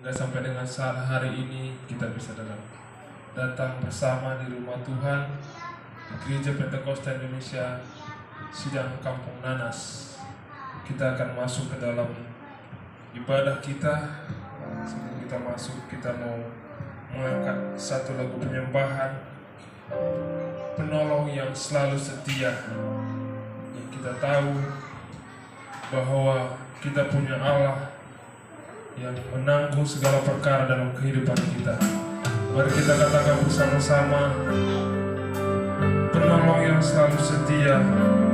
hingga sampai dengan saat hari ini kita bisa datang bersama di rumah Tuhan di Gereja Pentakosta Indonesia Sidang Kampung Nanas. Kita akan masuk ke dalam ibadah kita. Sebelum kita masuk, kita mau mengangkat satu lagu penyembahan, Penolong yang selalu setia. Yang kita tahu bahwa kita punya Allah yang menanggung segala perkara dalam kehidupan kita. Mari kita katakan bersama-sama, Penolong yang selalu setia,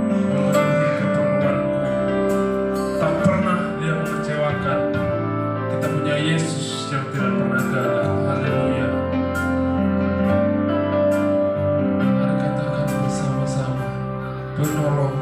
memenuhi keperluanku, tak pernah dia mengecewakan. Kita punya Yesus yang tidak pernah gagal. Haleluya. Mari katakan bersama-sama, Penolong.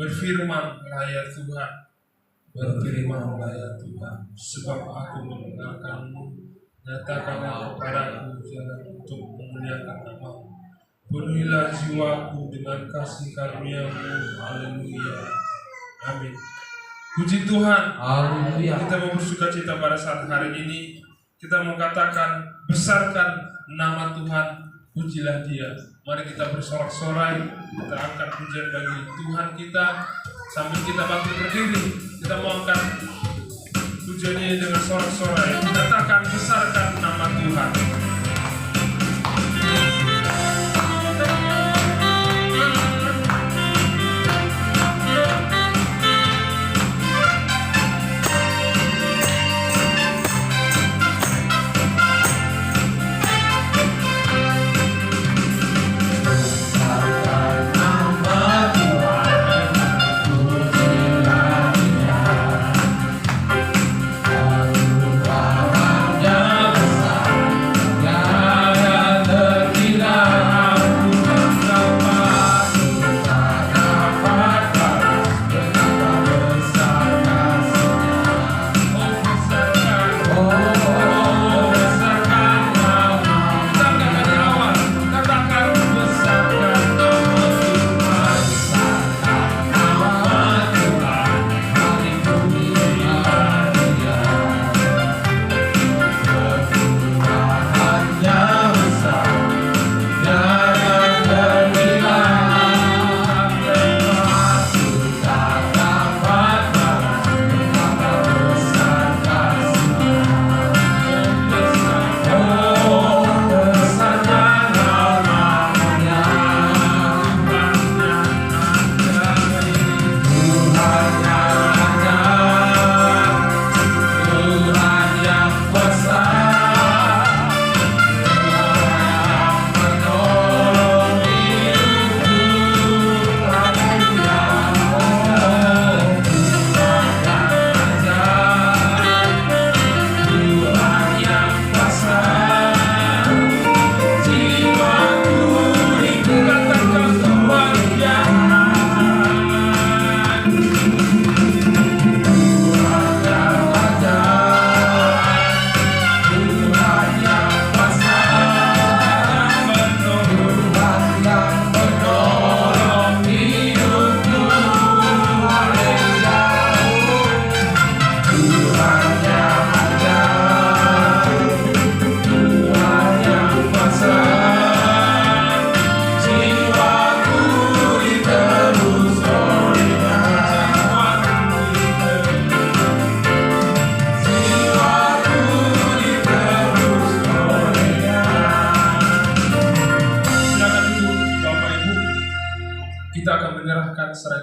Berfirmanlah ya Tuhan, berfirmanlah ya Tuhan, sebab aku mendengarkan-Mu. Nyatakanlah kepadaku jalan untuk memuliakan nama-Mu. Penuhilah jiwaku dengan kasih karunia-Mu. Haleluya. Amin. Puji Tuhan. Haleluya. Kita mau bersukacita pada saat hari ini. Kita mau katakan, besarkan nama Tuhan, pujilah Dia. Mari kita bersorak-sorai, kita angkat pujian bagi Tuhan kita. Sambil kita bangkit berdiri, kita mau angkat pujiannya dengan sorak-sorai. Katakan, besarkan nama Tuhan.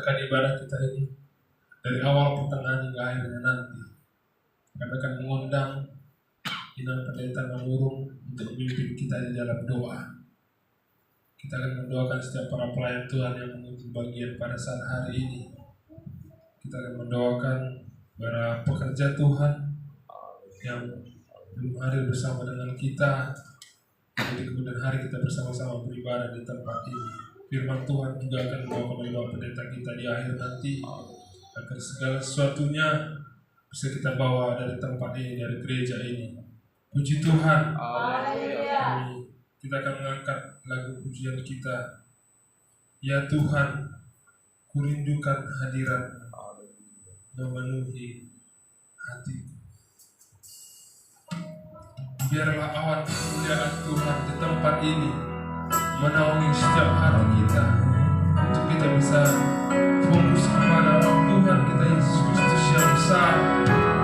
melaksanakan ibadah kita ini dari awal, pertengahan hingga akhirnya nanti. Kami akan mengundang Imam Pendeta Manurung untuk memimpin kita di dalam doa. Kita akan mendoakan setiap para pelayan Tuhan yang mengambil bagian pada saat hari ini. Kita akan mendoakan para pekerja Tuhan yang belum hadir bersama dengan kita. Jadi kemudian hari kita bersama-sama beribadah di tempat ini. Firman Tuhan juga akan membawa oleh Bapak Pendeta kita di akhir nanti, agar segala sesuatunya bisa kita bawa dari tempat ini, dari gereja ini. Puji Tuhan. Amin. Kita akan mengangkat lagu pujian kita. Ya Tuhan, kurindukan hadirat memenuhi hatiku. Biarlah awan kemuliaan Tuhan di tempat ini menaungi setiap hati kita, untuk kita bisa fokus kepada Tuhan kita Yesus Kristus yang besar,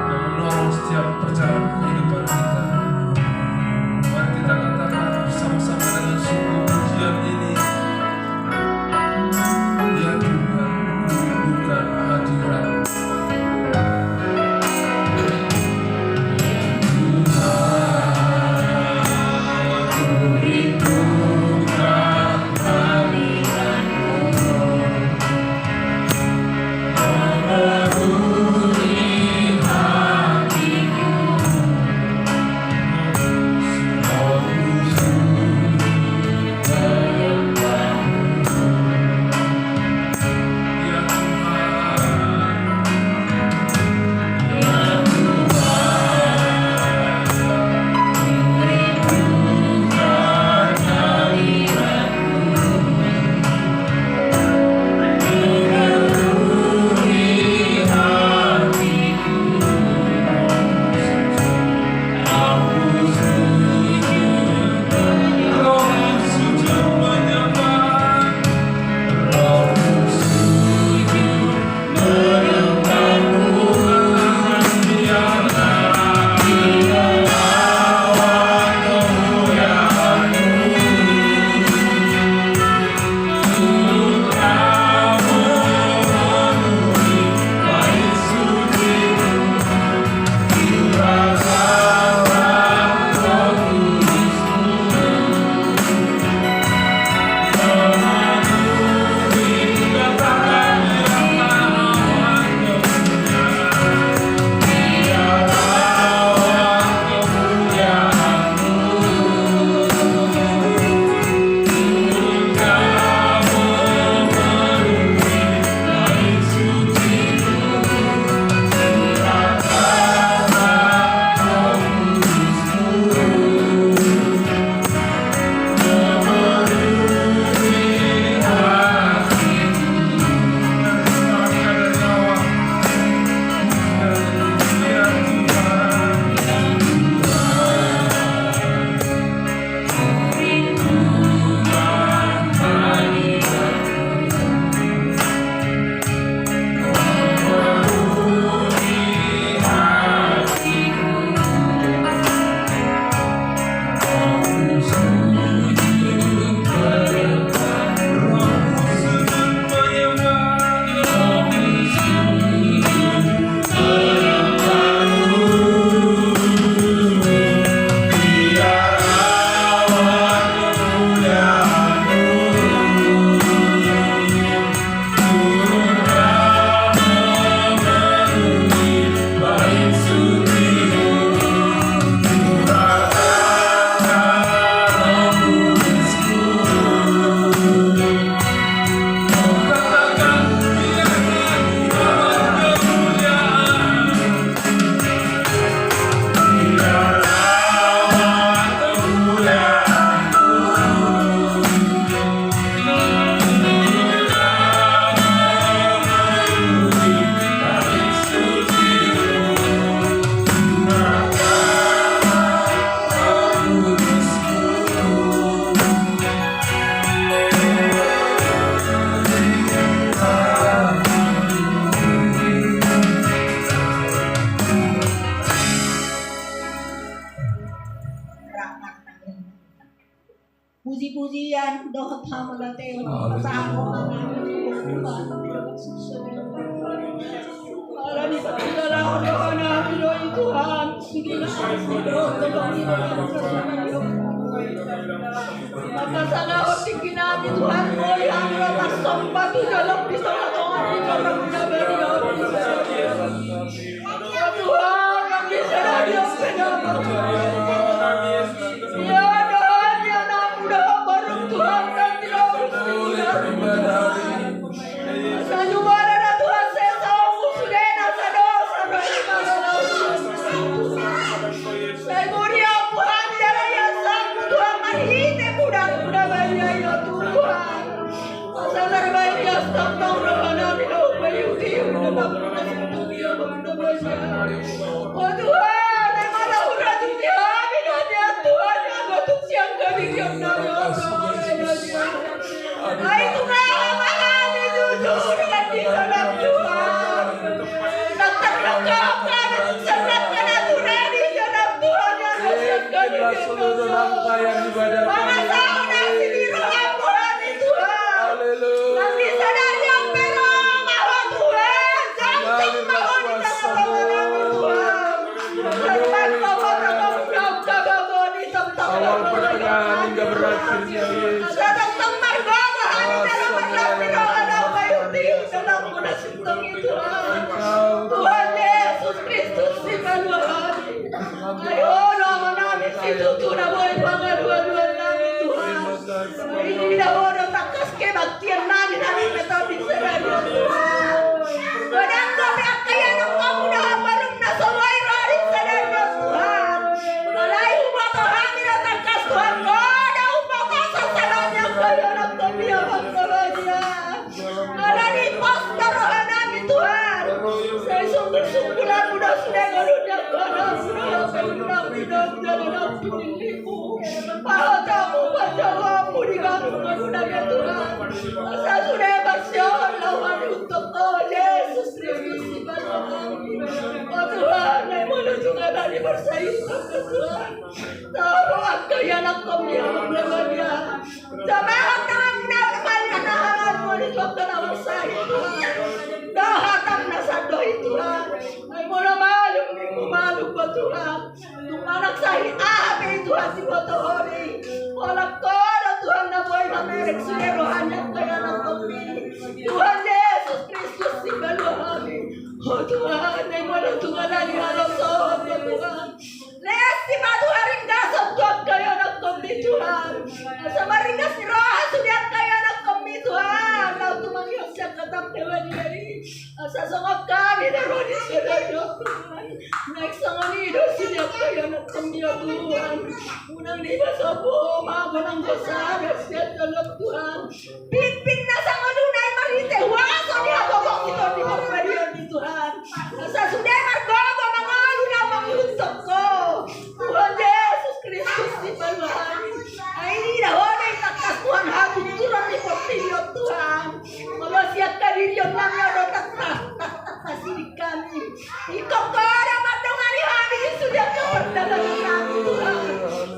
yang menolong setiap perjalanan kehidupan kita. Mari kita katakan bersama-sama dengan suku pujian ini. Ya Tuhan, kurindukan hadirat. Memenuhi hatiku. pujian, doa tamu dan tema bersama Tuhan, maka sana hati kinami Tuhan boleh amra pasompa tu dalam pisau Tuhan di dalam nabari Tuhan kami sedang diopena ya Tuhan ya namudah baru Tuhan dan tidak sanjubara na Tuhan saya tahu sudah nasa dosa saya mulia Tuhan jalan yang sanggup Tuhan mahite mudah-mudah banyak ya Tuhan asal baik ya tentang rohana minum bayuti dalam nasib ya oh Tuhan emang urat dunia minumnya Tuhan yang betul siang kami yang nanya ay Tuhan kami jujur dengan di dalam Tuhan terterkapkan serahkan aturan di dalam Tuhan yang siapkan di dalam bangsa nasi di roh Tuhan di Tuhan nanti sadar yang merah maha Tuhan jantung maha di dalam Tuhan serban bahwa berkembang kagak di tempat awal pertengahan hingga berakhirnya Yesus. tentang marga bahani dalam berlaku roh anak bayuti dalam munasib Tuhan Tuhan Yesus Kristus di Tuhan ayo nama nami situ Tuhan boleh bangga dua-dua nami Tuhan ini dah orang takas kebaktian nami metode seraya Tuhan padang kami akayan kamu dah barum nasawai rari seraya Tuhan malai ubah Tuhan tidak takas Tuhan ada ubah kasar salahnya kaya anak kami yang bangga ada di pos darohan nami Tuhan saya sungguh-sungguh mudah sudah garuda karena sudah jalan pilihmu tahu bacawamu di kandungan ya Tuhan saya sudah bersyukur lawan untuk Yesus Kristus di dalam kami oh Tuhan yang menuju dari bersaing Tuhan tahu aku yang akan dia jamaah tangan menangkan harapanmu di dalam bersaing Tuhan dah hatam nasado Tuhan ay mula malu ko Tuhan tumanak sa amin Tuhan si Botohori walang ko na Tuhan na boy na merek sunerohan yan kaya ng kami Tuhan Yesus Kristus si Baluhami oh Tuhan ay mula Tuhan na nihalap sa ohan Tuhan Lesti matu haringgas ang Tuhan kaya ng kami Tuhan sa maringgas ni Rohan sudihan kaya ng kami Tuhan lau tumangyang siya katap dewan niya sa sangap kami na Rodi Sudayo Tuhan nagsangani do siya kaya ng kami Tuhan unang liba sa po mago ng gosara siya talap Tuhan pipin na sa madunay marite waso niya bobok ito di magpariyan ni Tuhan sa suday margogo mga lamang lutok ko Tuhan Yesus Kristus di Palmahan ay hindi na honay takas Tuhan habang turang ni Portillo Tuhan magasiat ka rin yung nangyaro takasinig kami ikaw ka na matungani kami sudah kapagdalan kami Tuhan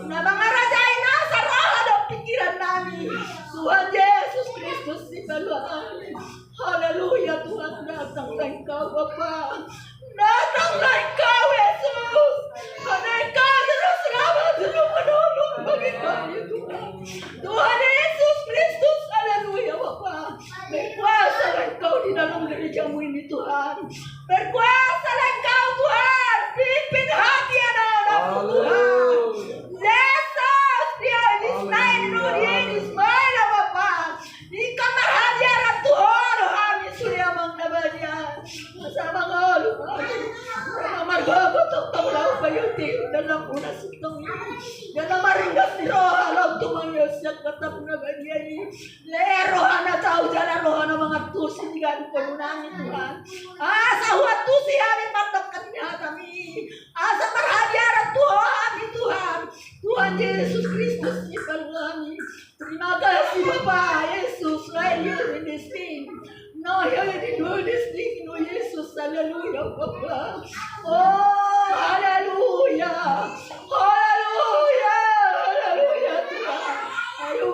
na mga rajay na sa rahan ang pikiran namin Tuhan Yesus Kristus di Palmahan haleluya Tuhan datang na ikaw Bapa datang na ikaw Jesus ada ikaw terus dulu menolong bagi kami Tuhan Tuhan Yesus Kristus haleluya Bapa berkuasa engkau di dalam gerejamu ini Tuhan berkuasa engkau Tuhan pimpin hati anak-anakmu Tuhan Yesus dia di selain dunia di semua Bapa di kamar hadirat Tuhan kami sudah mengnabanya sama ngolu margogo tukang lau bayuti dalam unas itong dalam maringgas ni roha lau tumangyos yang katap na banyay roha na tao jalan roha na mga tusi digan penunangin Tuhan asa huat tusi amin martakat niya kami asa marhadiaran Tuhan Tuhan Tuhan Yesus Kristus ipal kami terima kasih Bapak Yesus right here in this thing no here in this thing no Yesus haleluya Bapak oh haleluya haleluya haleluya Tuhan ayo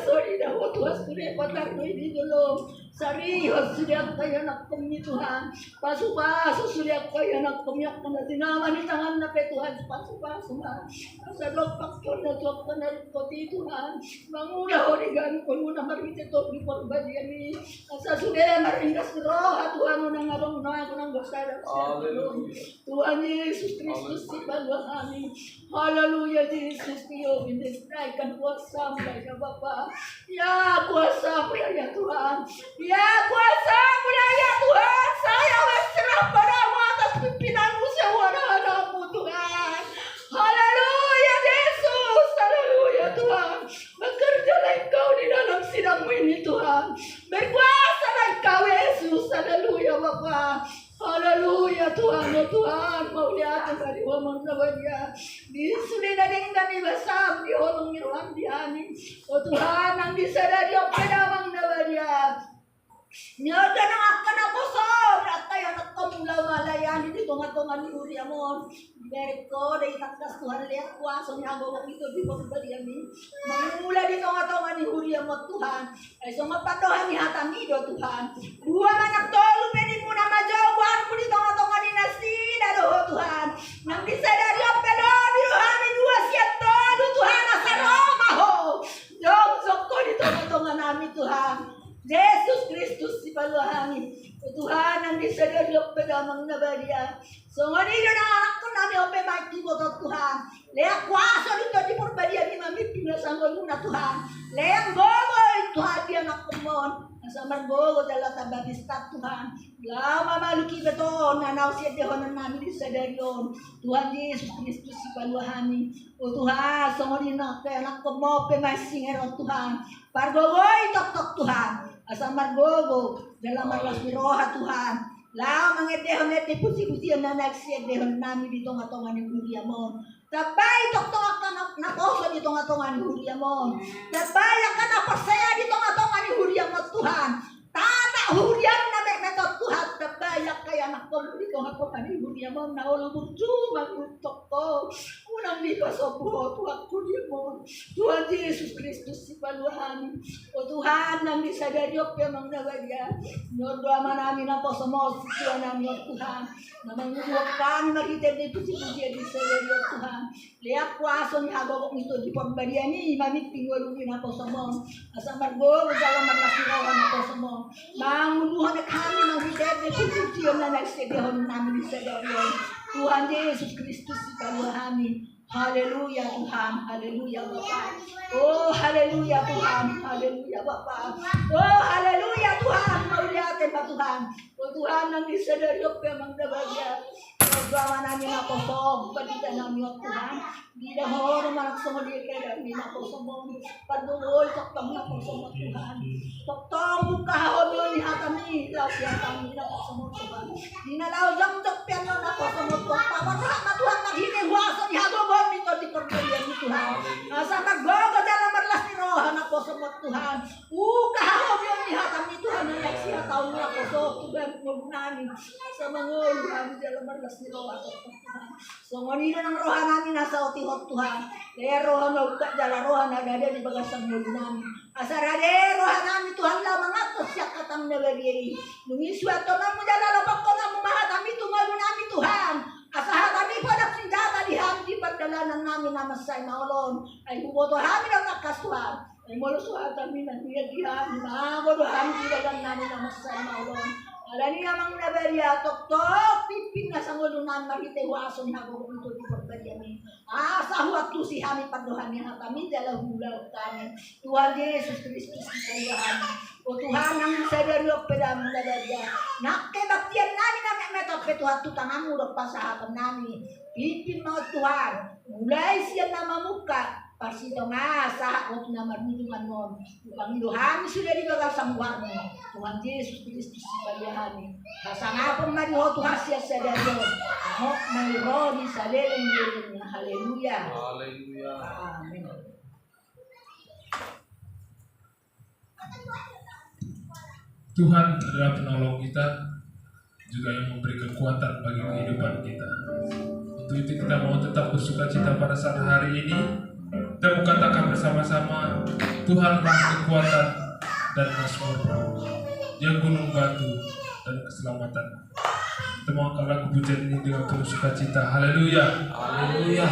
sorry na ho Tuhan sudah patar ko ini dulu. Serius sudah kaya nak kami Tuhan. Pasu-pasu sudah kaya nak kami akan sinama di tangan na pe Tuhan. Pasu-pasu na. Sa doktor na doktor na koti Tuhan. Mangula ho digan ko muna marite to di perbadian ni. Sa sudah marindas roh Tuhan mo nang abang na ako nang basara. Tuhan Yesus Kristus si kami. Haleluya Yesus Tio bintaikan kuasa ya Bapa. Ya kuasa ya Tuhan. Ya kuasa ya Tuhan. Saya berserah padamu atas pimpinanmu sewana-wanamu Tuhan. Haleluya Yesus. Haleluya Tuhan. Bekerjalah Engkau di dalam sidangmu ini Tuhan. Berkuasalah Engkau Yesus. Haleluya Bapa. Haleluya Tuhan, ya Tuhan, mau diatur dari omong sahaja. Di sudah dading dan ibasam di omong iruhan diani. Oh Tuhan, ang disadari ang pedamang nabadia. Nyada nang akan ako sobra tayo nagkamula malayan di tunga-tunga ni Uriamon. Dari ko, dari takas Tuhan lihat kuasa niya agawang ito di pagbali amin. Mangmula di tunga-tunga ni Uriamon Tuhan. Ay sumapatohan ni Hatamido Tuhan. Dua manak tolu pwede mo na majawan mo di tunga-tunga ni Nasina doho Tuhan. Nang disadari ang pedami rohami dua siya tolu Tuhan asa Roma ho. Jogsok ko di tunga-tunga namin Tuhan. Yesus Kristus si paluhani. Tuhan ang disadari ang pedamang nabadia. So nganito na anak ko namin ang pemaki mo Tuhan. Leang kuasa dito di purbadia di mami pinasangol mo na Tuhan. Leang gogoy Tuhan di anak ko mo. Nasa margogo dala tababista Tuhan. Lama maluki beto nanaw siya dehon namin disadari yon. Tuhan Yesus Kristus si paluhani. O Tuhan, so nganito na anak ko mo pemasinger o Tuhan. Pargogoy tok-tok Tuhan. Asa margogo dalam marlas miroha Tuhan. Lao mangedehon ete pusi-pusian na nagsiedehon namin dito nga tonga ni Uriamon. Tabay tok-tok na poso dito nga tonga ni Uriamon. Tabay ka na pasaya dito nga tonga ni Uriamon Tuhan. Tata Uriam na metot Tuhan. Tabay kaya nakon dito nga tonga ni Uriamon na ulubog magutok ko. Unang lipas o buho Tuhan Uriamon. Tuhan Yesus Kristus si paluhani. O Tuhan nang disadari o piyamang nawadya. Nordama namin ang posomos siya namin o Tuhan. Na manguhuwag kami makita dito si Tuhan disadari o Tuhan. Leak kwaso ni hagawang ito di pambarian ni mamit pingwalungin ang posomos. Asa margo dalam marlasirawan ang posomos. Mangunuhan na kami makita dito si Tuhan na nagsidehon namin disadari o Tuhan Yesus Kristus si paluhani. Haleluya Tuhan, haleluya Bapa. Oh haleluya Tuhan, haleluya Bapa. Oh haleluya Tuhan, mauliatin pa Tuhan. Oh Tuhan nang disadari o piyamang nabagya. Gawa namin ako so, pagkita namin o Tuhan. Di na ho, naman ako sumuli kaya namin ako sumuli. Padulol, taktang ako sumuli Tuhan. Taktang bukahon yun ni Hatami. Lausya kami na ako sumuli Tuhan. Di na lausang takpian yun ako sumuli Tuhan. Pamarap na Tuhan, naghinihwasan ni Hagobon nito di pagkalian ni Tuhan. Sa naggogo dalam marlas ni Rohan ako sumuli Tuhan. Kahon yun ni Hatami Tuhan. Nagsya taon na ako so, Tuhan magnanin. Sa mga ulan dalam marlas ni Rohan ako Tuhan. So nganito ng Rohan namin nasa otihot Tuhan. Kaya Rohan na ukat dala Rohan na gada di bagas ang muli namin. Asarade Rohan namin Tuhan lamang ato siya katang nabagiri. Nungiswa to na mo dala lapak ko na mumahatami tumalo namin Tuhan. Asahatami po na sindata di hamdi pagdalanan namin na masay maulon. Ay bumoto hamin ang nakasuhan. Ay mulusuhan kami na niyadihan. Maago do hamdi dalang namin na masay maulon. Alani namang nabarya, tok-tok, pipin na sa ngulunan, maritewason na ako ito di pagbarya mi. Sa huwag to si hami pagduhan niya kami, dalahulag kami. Tuhan Yesus Kristus si Tuhan. O Tuhan ang sadaryo pedamang nabarya. Nakibaktiyan namin na metot petuhat tutangan mo pa sa hapang namin. Pipin mga Tuhan, mulai siya na mamuka. Pasito nga sa hakot na marunungan mo. Upang iluhami sila di bagal sa muwar mo. Tuhan Yesus Kristus si Balihani. Basta nga pong mariho Tuhan siya sa daryo. Ahok mariho di sa leleng niya. Haleluya. Haleluya. Amen. Tuhan adalah penolong kita, juga yang memberi kekuatan bagi kehidupan kita. Untuk itu kita mau tetap bersuka cita pada saat hari ini. Kita mau katakan bersama-sama, Tuhanlah kekuatan dan mazmur, Dia gunung batu dan keselamatan. Kita mau angkat lagu pujian ini dengan penuh sukacita. Haleluya. Haleluya.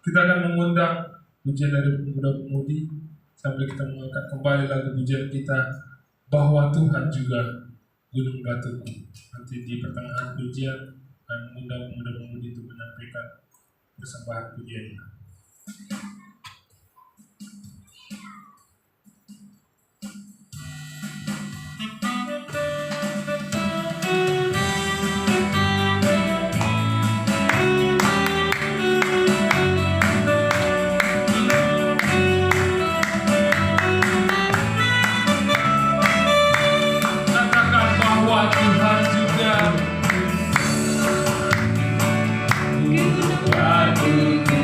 Kita akan mengundang pujian dari pemuda-pemudi sambil kita mengangkat kembali lagu pujian kita, bahwa Tuhan juga gunung batuku. Nanti di pertengahan pujian akan mengundang pemuda-pemudi untuk menyampaikan persembahan pujiannya. Gunung batuku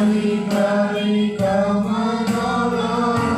Kali-kali kau menolong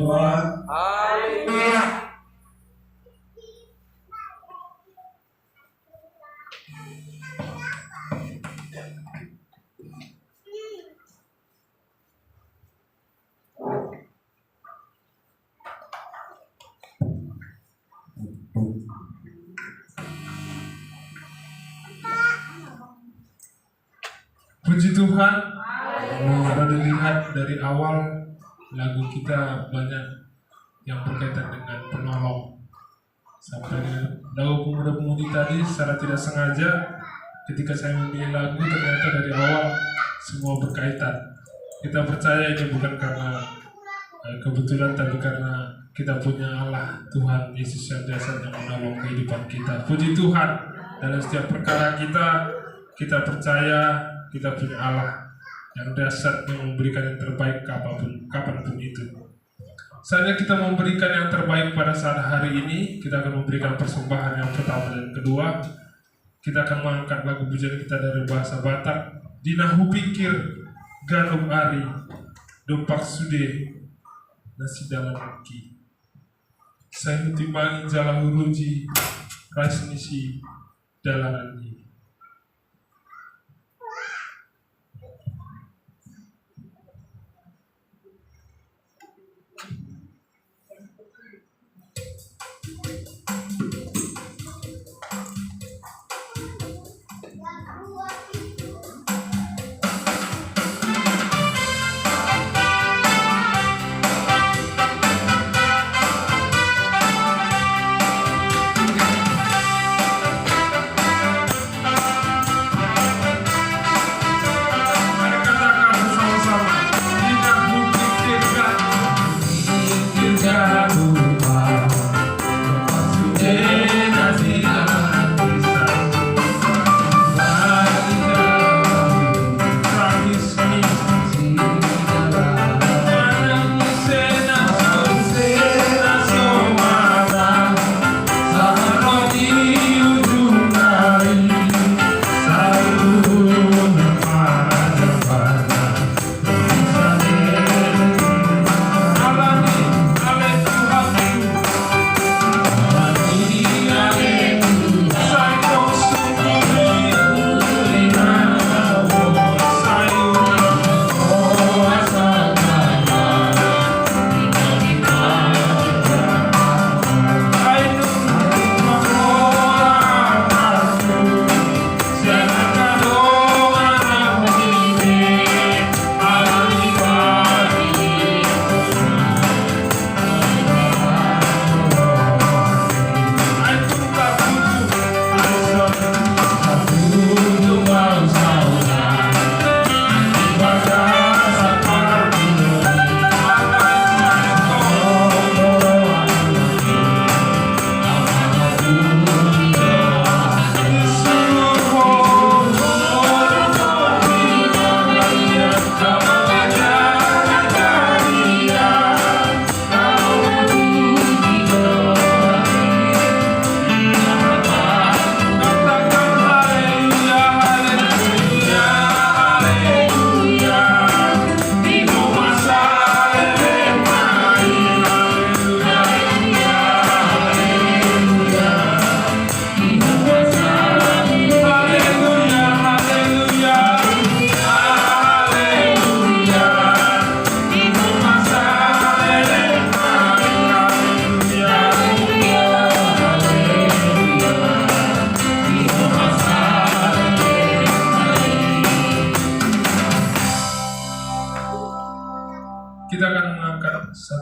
Tuhan. Haleluya. Puji Tuhan, kalau dilihat dari awal lagu kita banyak yang berkaitan dengan penolong. Sampai lagu pemuda-pemudi tadi secara tidak sengaja ketika saya memilih lagu ternyata dari awal semua berkaitan. Kita percaya ini bukan karena kebetulan tapi karena kita punya Allah Tuhan Yesus yang dasarnya menolong kehidupan kita. Puji Tuhan, dalam setiap perkara kita percaya kita punya Allah yang dasarnya memberikan yang terbaik kapanpun itu. Saatnya kita memberikan yang terbaik pada saat hari ini. Kita akan memberikan persembahan yang pertama dan kedua. Kita akan mengangkat lagu pujian kita dari bahasa Batak. Dinahu pikir galum ari dopak sude nasi dalam ki. Saya timbangi jala huruji rais nisi dalarani.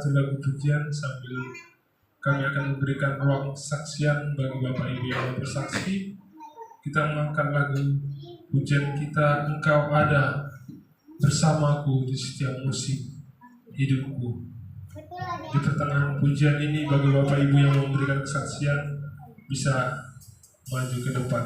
satu lagu pujian sambil kami akan memberikan ruang kesaksian bagi Bapak Ibu yang bersaksi. Kita mengangkat lagu pujian kita, Engkau ada bersamaku di setiap musim hidupku. Di pertengahan pujian ini bagi Bapak Ibu yang memberikan kesaksian bisa maju ke depan.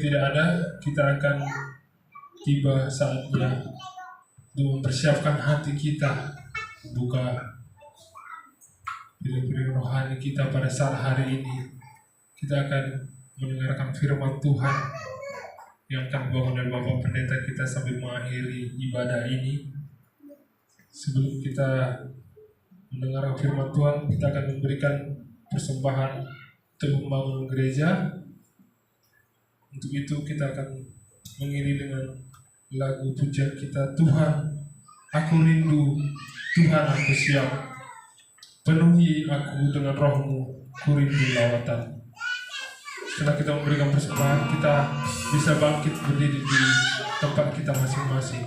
tidak ada, kita akan tiba saatnya untuk mempersiapkan hati kita, buka piring-piring rohani kita pada saat hari ini. Kita akan mendengarkan firman Tuhan yang akan dibawa oleh Bapak Pendeta kita sambil mengakhiri ibadah ini. Sebelum kita mendengarkan firman Tuhan, kita akan memberikan persembahan untuk membangun gereja. Untuk itu kita akan mengiringi dengan lagu pujian kita, Tuhan aku rindu, Tuhan aku siap, penuhi aku dengan rohmu, ku rindu lawatan. Setelah kita memberikan persembahan, kita bisa bangkit berdiri di tempat kita masing-masing.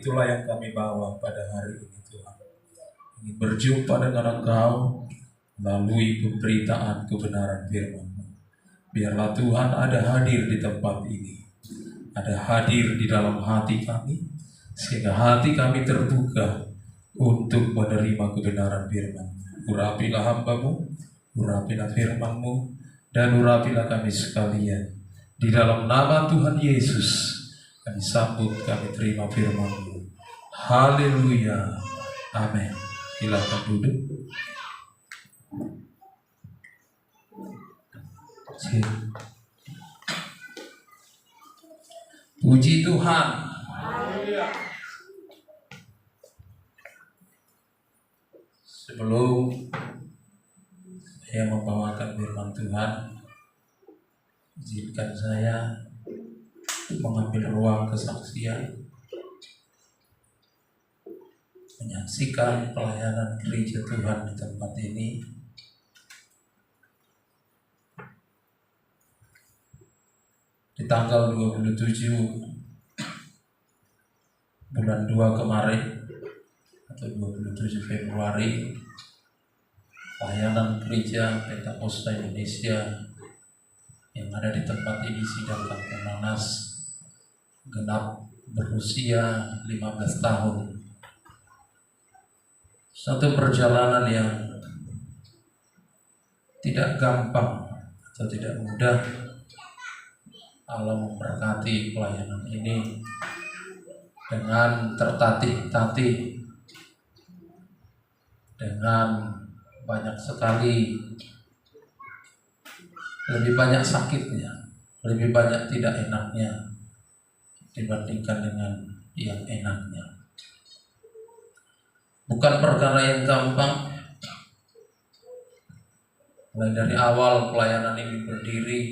Itulah yang kami bawa pada hari ini, Tuhan. Ingin berjumpa dengan Engkau melalui pemberitaan kebenaran firman-Mu. Biarlah Tuhan ada hadir di tempat ini, ada hadir di dalam hati kami, sehingga hati kami terbuka untuk menerima kebenaran firman. Urapilah hamba-Mu, urapilah firman-Mu, dan urapilah kami sekalian. Di dalam nama Tuhan Yesus kami sambut, kami terima firman-Mu. Haleluya. Amin. Silakan duduk. Puji Tuhan. Sebelum saya membawakan firman Tuhan, izinkan saya mengambil ruang kesaksian, menyaksikan pelayanan gereja Tuhan di tempat ini. Di tanggal 27 bulan 2 kemarin atau 27 Februari, pelayanan gereja Pentakosta Indonesia yang ada di tempat ini, Sidang Kampung Nanas, genap berusia 15 tahun. Satu perjalanan yang tidak gampang atau tidak mudah. Allah memberkati pelayanan ini dengan tertatih-tatih, dengan banyak sekali, lebih banyak sakitnya, lebih banyak tidak enaknya dibandingkan dengan yang enaknya. Bukan perkara yang gampang. Mulai dari awal pelayanan ini berdiri,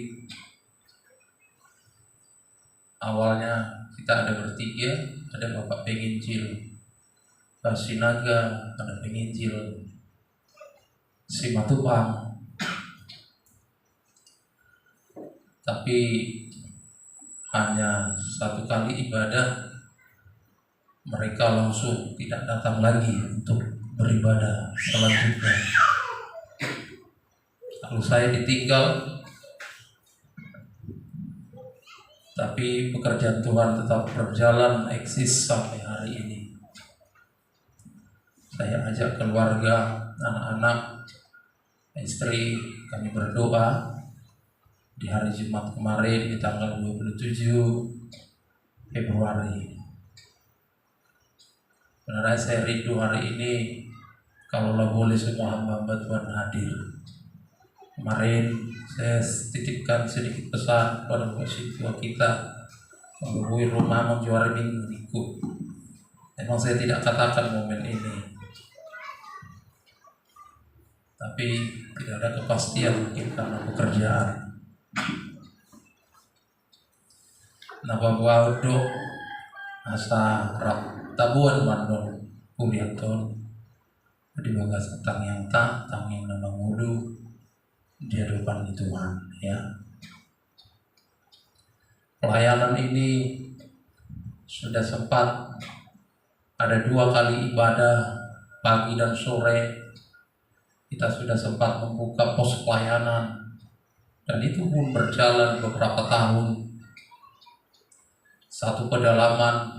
awalnya kita ada bertiga, ada Bapak Penginjil Basinaga, ada Penginjil Simatupang. Tapi hanya satu kali ibadah, mereka langsung tidak datang lagi untuk beribadah selanjutnya. Lalu saya ditinggal, tapi pekerjaan Tuhan tetap berjalan, eksis sampai hari ini. Saya ajak keluarga, anak-anak, istri, kami berdoa di hari Jumat kemarin di tanggal 27 Februari. Benar, saya rindu hari ini, kalaulah boleh semua hamba-hamba Tuhan hadir. Kemarin saya titipkan sedikit pesan kepada tua kita menghubungi rumah menjuari minggu ikut. Memang saya tidak katakan momen ini, tapi tidak ada kepastian mungkin karena pekerjaan. Nabawa do asa tabuan mandon kuliaton di bagas tang yang nama mudu di hadapan Tuhan, ya. Pelayanan ini sudah sempat ada 2 kali ibadah pagi dan sore. Kita sudah sempat membuka pos pelayanan, dan itu pun berjalan beberapa tahun. Satu pedalaman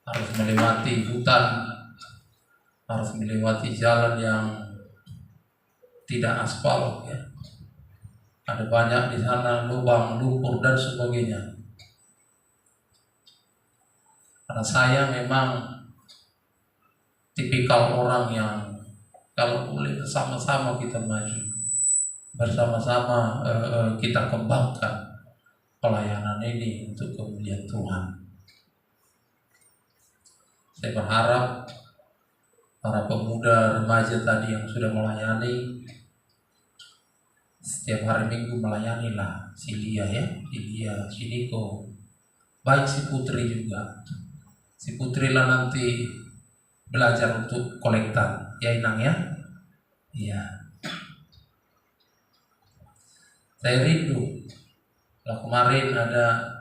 harus melewati hutan, harus melewati jalan yang tidak aspal, ya. Ada banyak di sana lubang, lumpur dan sebagainya. Karena saya memang tipikal orang yang kalau boleh bersama-sama kita maju, bersama-sama kita kembangkan pelayanan ini untuk kemuliaan Tuhan. Saya berharap para pemuda remaja tadi yang sudah melayani, setiap hari Minggu melayanilah si Lia, ya, si Lia, si Niko, baik si Putri juga. Si Putri lah nanti belajar untuk kolektan, ya Inang, ya. Iya. Saya rindu. Lah kemarin ada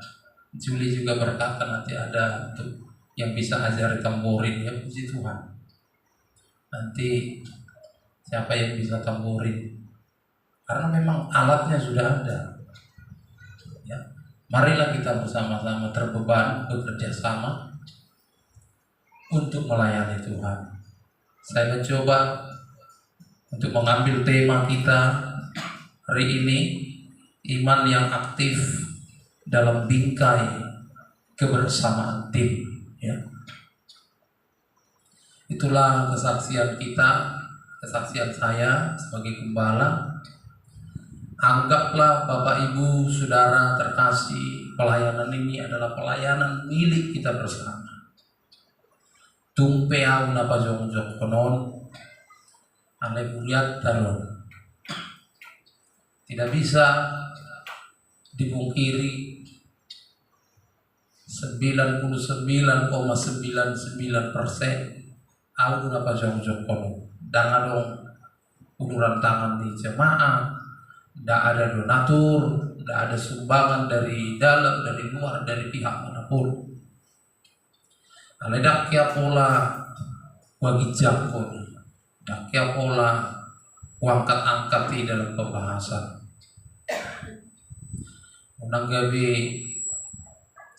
Juli juga berkata nanti ada untuk yang bisa ajari tamborin, ya, puji Tuhan. Nanti siapa yang bisa tamborin? Karena memang alatnya sudah ada, ya. Marilah kita bersama-sama terbeban bekerja sama untuk melayani Tuhan. Saya mencoba untuk mengambil tema kita hari ini, iman yang aktif dalam bingkai kebersamaan tim, ya. Itulah kesaksian kita, kesaksian saya sebagai gembala. Anggaplah Bapak Ibu Saudara terkasih, pelayanan ini adalah pelayanan milik kita bersama. Tumpe au na pajong-jong konon ane buriat talon. Tidak bisa dipungkiri 99,99% au na pajong-jong konon. Dan adong uluran tangan di jemaah. Tidak ada donatur, tidak ada sumbangan dari dalam, dari luar, dari pihak manapun. Aledak kia pola wagi jangkon, dak kia pola wangkat-angkat di dalam pembahasan. Menanggapi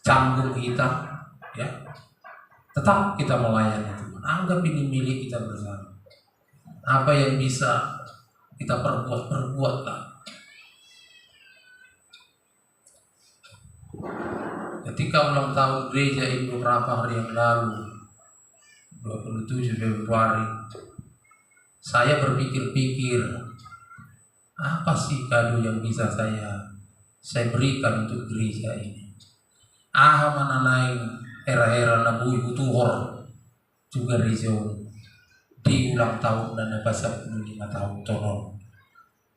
canggung kita, ya, tetap kita melayani Tuhan. Anggap ini milik kita bersama. Apa yang bisa kita perbuatlah. Ketika ulang tahun gereja itu beberapa hari yang lalu, 27 Februari, saya berpikir-pikir, apa sih kado yang bisa saya berikan untuk gereja ini? Mana naik era-era nabu ibu tuhor juga region di ulang tahun dan bahasa 75 tahun tonon.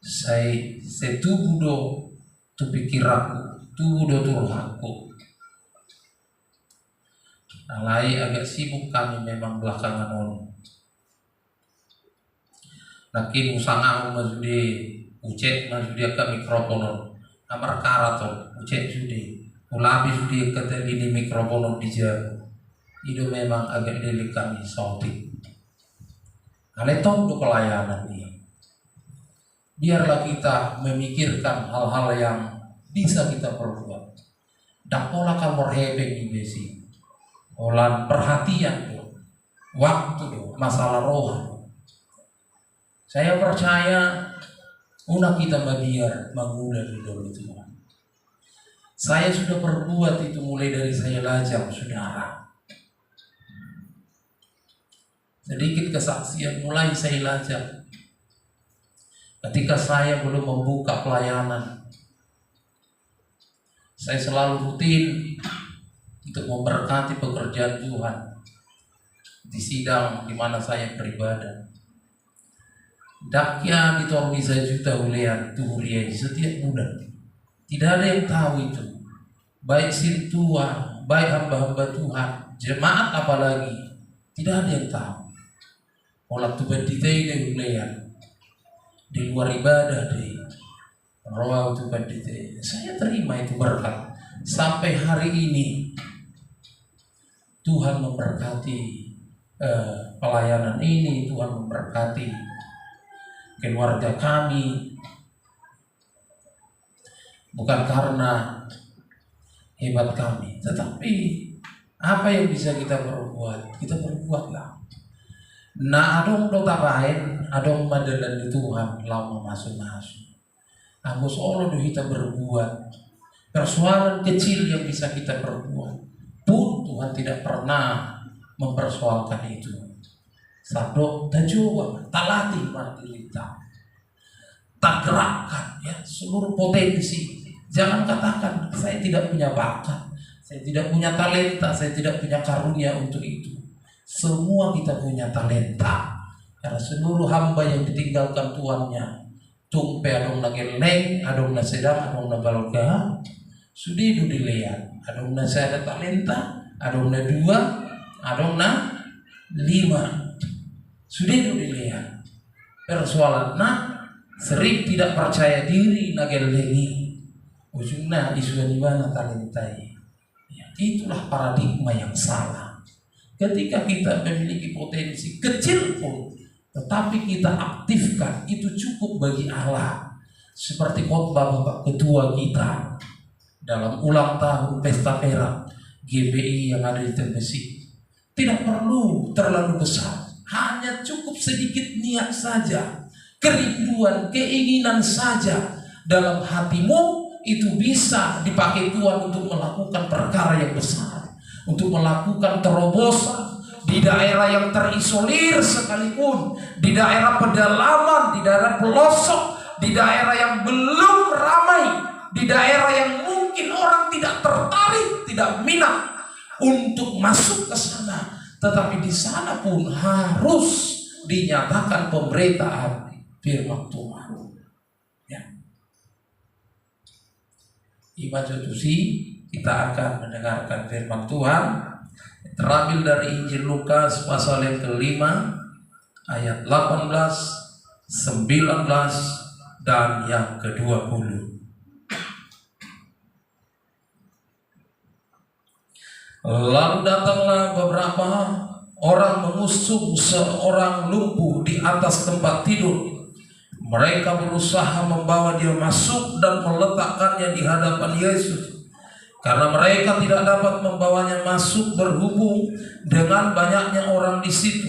Saya tubuh do tu pikir aku, tubuh do tu rohaku. Alai agak sibuk kami memang belakangan on. Nakin usanga mazudi ucek mazudi ke mikrofon amar karaton ucek sudi ulabi sudi kata ini mikrofon dija. Itu memang agak delik kami sauti. Alai tong do pelayanan ini. Biarlah kita memikirkan hal-hal yang bisa kita perbuat. Dak pola kamor hebeng besi. Olan perhatian tuh, waktu tuh, masalah roh. Saya percaya una kita biar mengula di dalam Tuhan. Saya sudah perbuat itu mulai dari saya lajang, saudara. Sedikit kesaksian mulai saya lajang. Ketika saya belum membuka pelayanan, saya selalu rutin untuk memberkati pekerjaan Tuhan di sidang di mana saya beribadah. Dakya ditorbi saya juta ulean tuhuriai setiap bulan. Tidak ada yang tahu itu. Baik sintua, baik hamba-hamba Tuhan, jemaat apalagi, tidak ada yang tahu. Olah Tuhan ditei ulean di luar ibadah deh. Roh Tuhan ditei. Saya terima itu berkat sampai hari ini. Tuhan memberkati pelayanan ini, Tuhan memberkati keluarga kami. Bukan karena hebat kami, tetapi apa yang bisa kita perbuat, kita perbuatlah. Nah, adong dota lain, adong madalan di Tuhan, lama masuk-masuk. Aku seolah kita berbuat persoalan kecil yang bisa kita perbuat. Pun Tuhan tidak pernah mempersoalkan itu. Sabdo dan juga talati martirita, tak gerakkan ya seluruh potensi. Jangan katakan saya tidak punya bakat, saya tidak punya talenta, saya tidak punya karunia untuk itu. Semua kita punya talenta. Karena seluruh hamba yang ditinggalkan tuannya, tumpe adong na geleng, adong na sedang, adong na balga, sudidu dilihat. Adong na saya ada talenta, adong na 2, adong na 5. Sudidu dilihat. Persoalan sering tidak percaya diri nagelengi. Ujungnya isu di mana talentai. Ya, itulah paradigma yang salah. Ketika kita memiliki potensi kecil pun, tetapi kita aktifkan, itu cukup bagi Allah. Seperti khotbah Bapak Ketua kita dalam ulang tahun pesta perak GBI yang ada di Tembesi. Tidak perlu terlalu besar, hanya cukup sedikit niat saja, kerinduan, keinginan saja dalam hatimu, itu bisa dipakai Tuhan untuk melakukan perkara yang besar, untuk melakukan terobosan di daerah yang terisolir sekalipun, di daerah pedalaman, di daerah pelosok, di daerah yang belum ramai, di daerah yang mungkin orang tidak tertarik, tidak minat untuk masuk ke sana, tetapi di sana pun harus dinyatakan pemberitaan firman Tuhan. Ya. Iman Jutusi, kita akan mendengarkan firman Tuhan terambil dari Injil Lukas pasal yang kelima ayat 18, 19 dan yang ke-20. Lalu datanglah beberapa orang mengusung seorang lumpuh di atas tempat tidur. Mereka berusaha membawa dia masuk dan meletakkannya di hadapan Yesus. Karena mereka tidak dapat membawanya masuk berhubung dengan banyaknya orang di situ.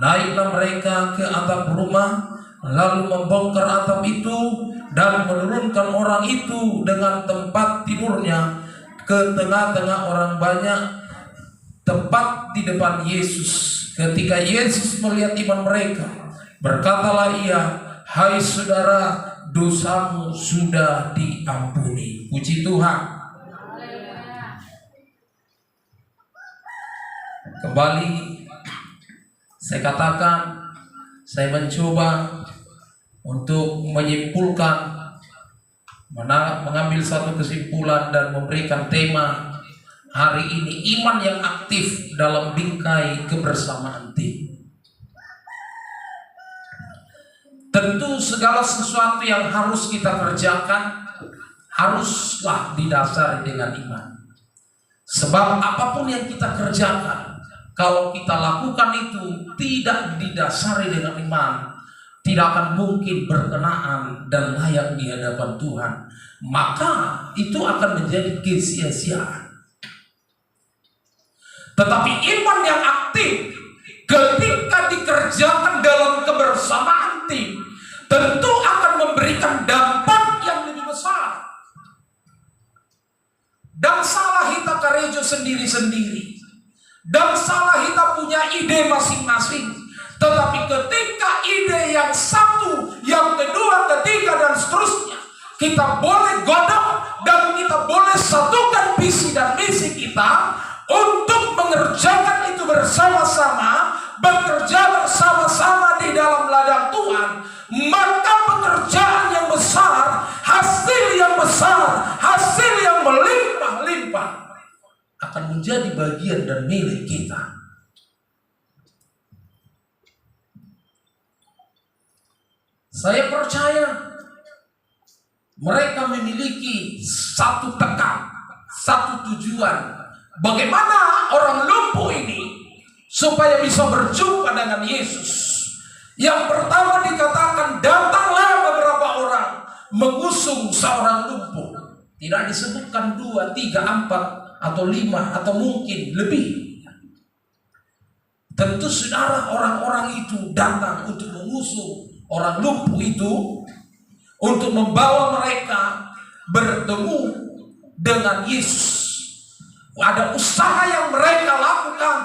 Naiklah mereka ke atap rumah, lalu membongkar atap itu dan menurunkan orang itu dengan tempat tidurnya ke tengah-tengah orang banyak, tepat di depan Yesus. Ketika Yesus melihat iman mereka, berkatalah ia, "Hai saudara, dosamu sudah diampuni." Puji Tuhan. Kembali saya katakan, saya mencoba untuk menyimpulkan, mengambil satu kesimpulan dan memberikan tema hari ini, iman yang aktif dalam bingkai kebersamaan tim. Tentu segala sesuatu yang harus kita kerjakan haruslah didasari dengan iman. Sebab apapun yang kita kerjakan, kalau kita lakukan itu tidak didasari dengan iman, tidak akan mungkin berkenaan dan layak di hadapan Tuhan. Maka itu akan menjadi kesia-siaan. Tetapi iman yang aktif ketika dikerjakan dalam kebersamaan tim, tentu akan memberikan dampak yang lebih besar. Dan salah kita karejo sendiri-sendiri, dan salah kita punya ide masing-masing. Tetapi ketika ide yang satu, yang kedua, ketiga dan seterusnya, kita boleh godok dan kita boleh satukan visi dan misi kita untuk mengerjakan itu bersama-sama, bekerja bersama-sama di dalam ladang Tuhan. Maka pekerjaan yang besar, hasil yang besar, hasil yang melimpah-limpah akan menjadi bagian dan milik kita. Saya percaya mereka memiliki satu tekad, satu tujuan. Bagaimana orang lumpuh ini supaya bisa berjumpa dengan Yesus. Yang pertama dikatakan, datanglah beberapa orang mengusung seorang lumpuh. Tidak disebutkan 2, 3, 4 atau 5 atau mungkin lebih. Tentu saudara, orang-orang itu datang untuk mengusung orang lumpuh itu, untuk membawa mereka bertemu dengan Yesus. Ada usaha yang mereka lakukan,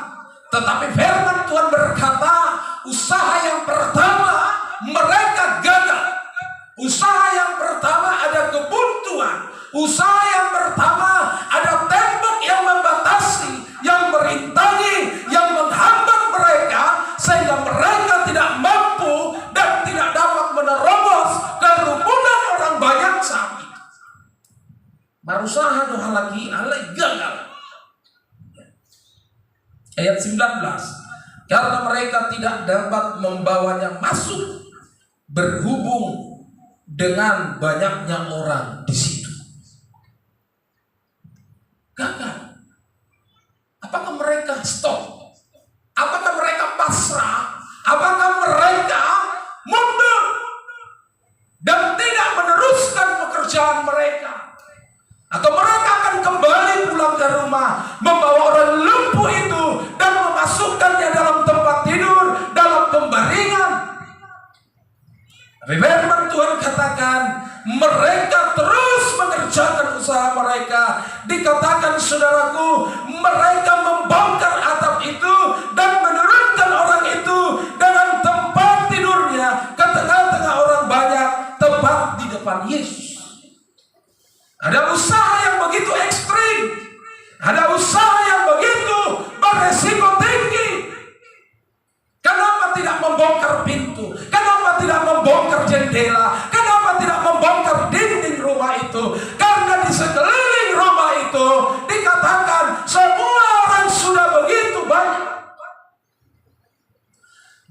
tetapi firman Tuhan berkata, usaha yang pertama mereka gagal. Usaha yang pertama ada kebuntuan. Usaha yang pertama ada tembok yang membatasi, yang merintangi, yang menghambat mereka, sehingga mereka tidak mampu dan tidak dapat menerobos kerumunan orang banyak saat itu. Berusaha doa lagi, gagal. Ayat 19, karena mereka tidak dapat membawanya masuk berhubung dengan banyaknya orang di situ. Gagal. Apakah mereka stop? Apakah mereka pasrah? Apakah mereka mundur dan tidak meneruskan pekerjaan mereka? Atau mereka akan kembali pulang ke rumah, membawa orang lumpuh itu dan memasukkannya dalam tempat tidur, dalam pembaringan? Tapi firman Tuhan katakan, mereka terus mengerjakan mengerjakan usaha mereka. Dikatakan saudaraku, mereka membongkar atap itu dan menurunkan orang itu dengan tempat tidurnya ke tengah-tengah orang banyak, tepat di depan Yesus. Ada usaha yang begitu ekstrim, ada usaha yang begitu beresiko tinggi. Kenapa tidak membongkar pintu? Kenapa tidak membongkar jendela? Kenapa tidak membongkar dinding rumah itu? Karena di sekeliling rumah itu dikatakan semua orang sudah begitu banyak.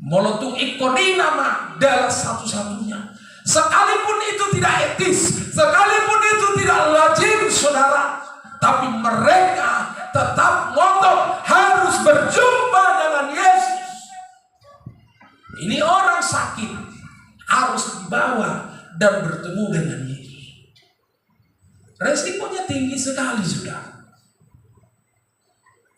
Molotung Ikonina adalah satu-satunya. Sekalipun itu tidak etis, sekalipun itu tidak lazim, saudara, tapi mereka tetap ngotot harus berjumpa dengan Yesus. Ini orang sakit harus dibawa dan bertemu dengan Yesus. Resikonya tinggi sekali, saudara.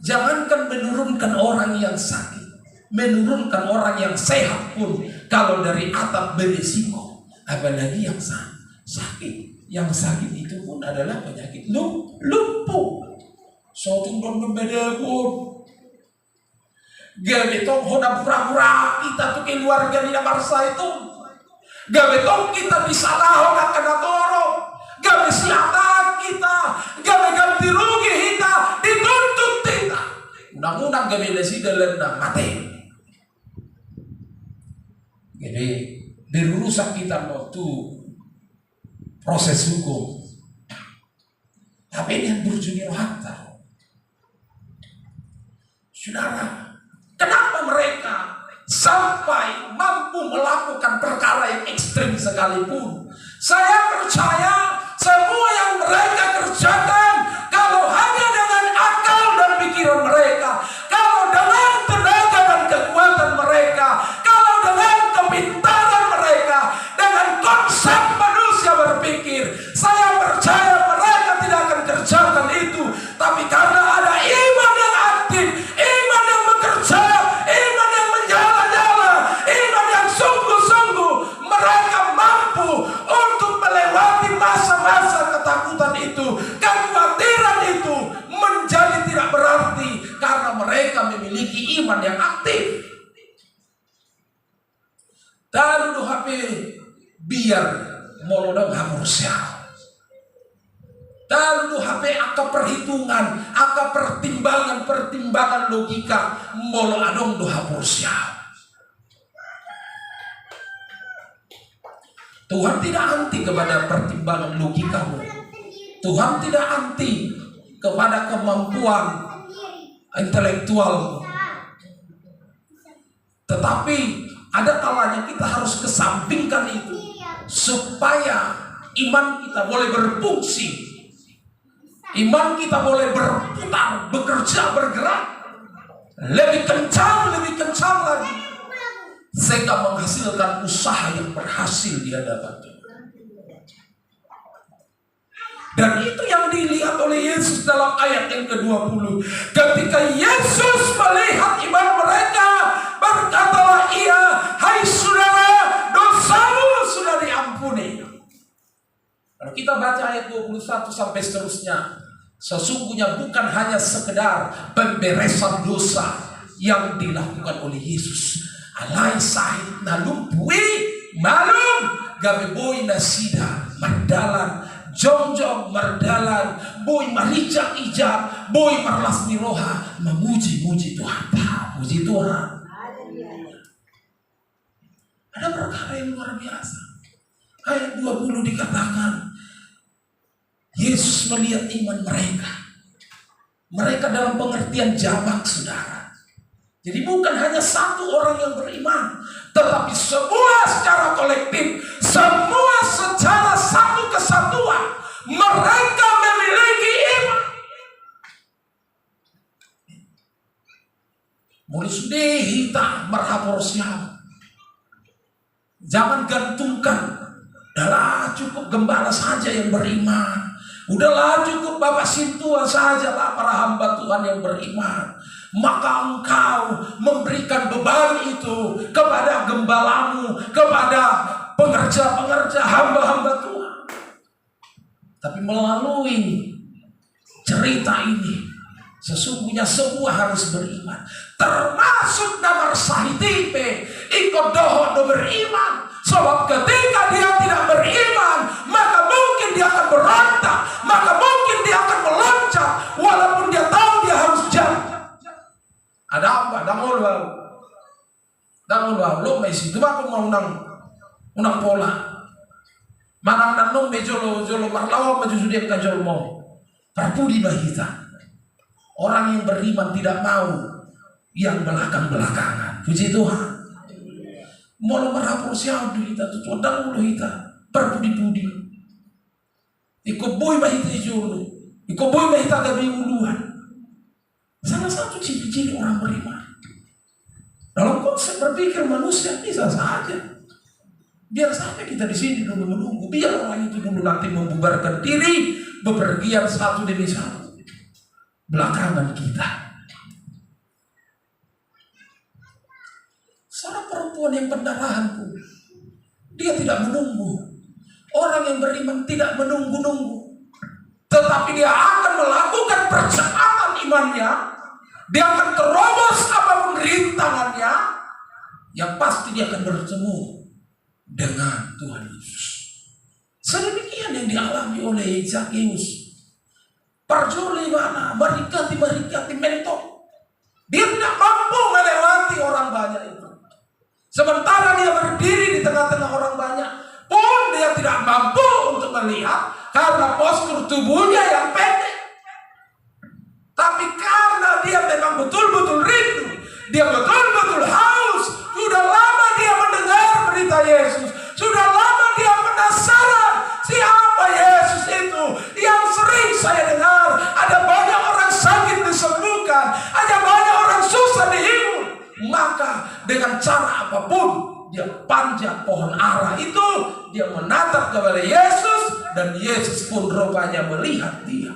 Jangankan menurunkan orang yang sakit, menurunkan orang yang sehat pun kalau dari atap beresiko, apalagi yang sakit. Yang sakit itu pun adalah penyakit lumpuh. Sotung don membeda pun. Gabe tong hoda pura-pura kita tuh keluarga di Marsa itu. Gabe tong kita disalah hoda kena toro. Gabe siapa kita. Gabe ganti rugi kita. Dituntut kita. Undang-undang gabe lesi dalam mati. Jadi dirusak kita waktu proses hukum. Tapi ini yang berjuni rohata. Saudara, kenapa mereka sampai mampu melakukan perkara yang ekstrim sekalipun? Saya percaya semua yang mereka kerjakan, kalau hanya dengan akal dan pikiran mereka, kalau dengan tenaga dan kekuatan mereka, kalau dengan kepintaran mereka, dengan konsep manusia berpikir, saya percaya mereka tidak akan kerjakan itu. Tapi karena ada iman yang aktif, iman yang bekerja, iman yang menyala-nyala, iman yang sungguh-sungguh, mereka mampu untuk melewati masa-masa ketakutan itu, kekhawatiran itu menjadi tidak berarti karena mereka memiliki iman yang aktif. Taruh HP biar molodam hamursia. Taruh HP aka perhitungan, aka pertimbangan logika, molo adong do hamursia. Tuhan tidak anti kepada pertimbangan logikamu. Tuhan tidak anti kepada kemampuan intelektualmu. Tetapi ada kalanya kita harus kesampingkan itu supaya iman kita boleh berfungsi. Iman kita boleh berputar, bekerja, bergerak lebih kencang lagi, sehingga menghasilkan usaha yang berhasil di hadapan Tuhan. Dan itu yang dilihat oleh Yesus dalam ayat yang ke-20. Ketika Yesus melihat iman mereka, berkatalah ia, hai saudara, dosamu sudah diampuni. Kalau kita baca ayat 21 sampai seterusnya, sesungguhnya bukan hanya sekedar pemberesan dosa yang dilakukan oleh Yesus. Alai sahid na lumpui malum gabe boy nasida mardalan jongjong mardalan boy marijak ijab boy marlas miroha memuji-muji Tuhan. Puji Tuhan. Ada perkara yang luar biasa. Ayat 20 dikatakan Yesus melihat iman mereka. Mereka dalam pengertian jamak, saudara. Jadi bukan hanya satu orang yang beriman, tetapi semua secara kolektif, semua secara satu kesatuan, mereka memiliki iman. Mulai sudah kita merhapor siapa. Jangan gantungkan, udahlah cukup gembala saja yang beriman. Udahlah cukup Bapak Sintua saja lah para hamba Tuhan yang beriman. Maka engkau memberikan beban itu kepada gembalamu, kepada pengerja-pengerja hamba-hamba Tuhan. Tapi melalui cerita ini, sesungguhnya semua harus beriman. Termasuk namar sahitipe, ikut doho do beriman. Sebab ketika dia tidak beriman, maka mungkin dia akan berontak, maka mungkin dia akan meloncat, walaupun dia tahu dia harus jatuh. Ada apa? Dangol lo mesi itu aku mau unang pola. Manang nanong mejolo marlawa maju sudah kajol mau. Perpudi bahita. Orang yang beriman tidak mau yang belakang-belakangan. Puji Tuhan. Mau merapor siapa kita tu tudang ulu kita. Perpudi-pudi. Iko boy bahita jolo. Iko boy bahita gabi uluan. Salah satu ciri-ciri orang beriman. Dalam konsep berpikir manusia bisa saja. Biar saja kita di sini dulu menunggu. Biar orang itu dulu nanti membubarkan diri, bepergian satu demi satu. Belakangan kita. Seorang perempuan yang pendarahan pun, dia tidak menunggu. Orang yang beriman tidak menunggu-nunggu, tetapi dia akan melakukan percepatan imannya. Dia akan terobos apapun rintangannya. Yang pasti dia akan bertemu dengan Tuhan Yesus. Sedemikian yang dialami oleh Zakheus. Perjoli mana? Merikati mentok. Dia tidak mampu melewati orang banyak itu. Sementara dia berdiri di tengah-tengah orang banyak, pun dia tidak mampu untuk melihat karena postur tubuhnya yang pendek. Tapi karena dia memang betul-betul rindu, dia betul-betul haus, sudah lama dia mendengar berita Yesus, sudah lama dia penasaran siapa Yesus itu yang sering saya dengar. Ada banyak orang sakit disembuhkan, ada banyak orang susah dihibur. Maka dengan cara apapun dia panjat pohon ara itu, dia menatap kepada Yesus, dan Yesus pun rupanya melihat dia.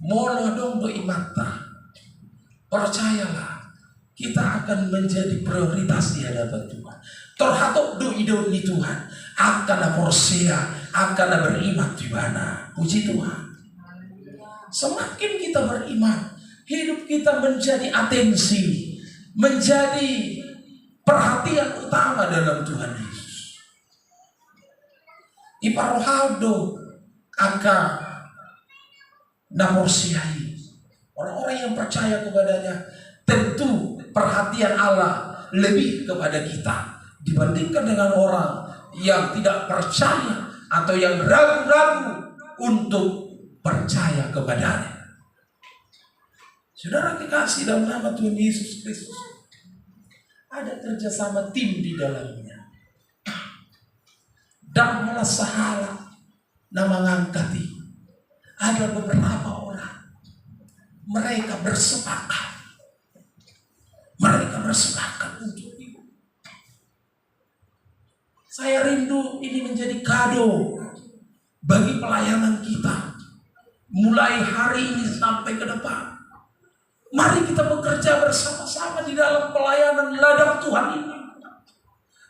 Molo dong beimata. Percayalah, kita akan menjadi prioritas di hadapan Tuhan. Terhatok do idon di Tuhan, akan porsia, akan beriman di mana. Puji Tuhan. Semakin kita beriman, hidup kita menjadi atensi, menjadi perhatian utama dalam Tuhan Yesus. Iparohado akan namorsiai. Orang-orang yang percaya kepadanya, tentu perhatian Allah lebih kepada kita dibandingkan dengan orang yang tidak percaya atau yang ragu-ragu untuk percaya kepadanya. Saudara kekasih, dalam nama Tuhan Yesus Kristus, ada kerjasama tim di dalamnya. Dan malah sahala nama ngangkati. Ada beberapa orang, mereka bersepakat untuk itu. Saya rindu ini menjadi kado bagi pelayanan kita, mulai hari ini sampai ke depan. Mari kita bekerja bersama-sama di dalam pelayanan ladang Tuhan ini,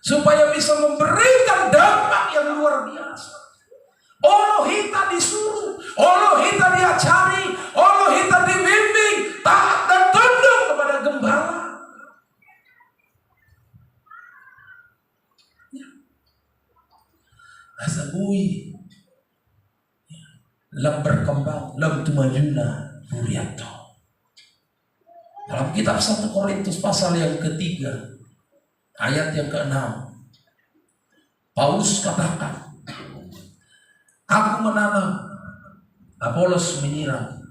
supaya bisa memberikan dampak yang luar biasa. Allah kita disuruh, Allah kita diajari, Allah kita dibimbing, taat dan tunduk kepada gembala. Asabui, lam berkembang, lam tumajuna, Puriato. Dalam kitab 1 Korintus pasal yang ketiga, ayat yang ke-6, Paulus katakan, aku menanam, Apolos menyiram,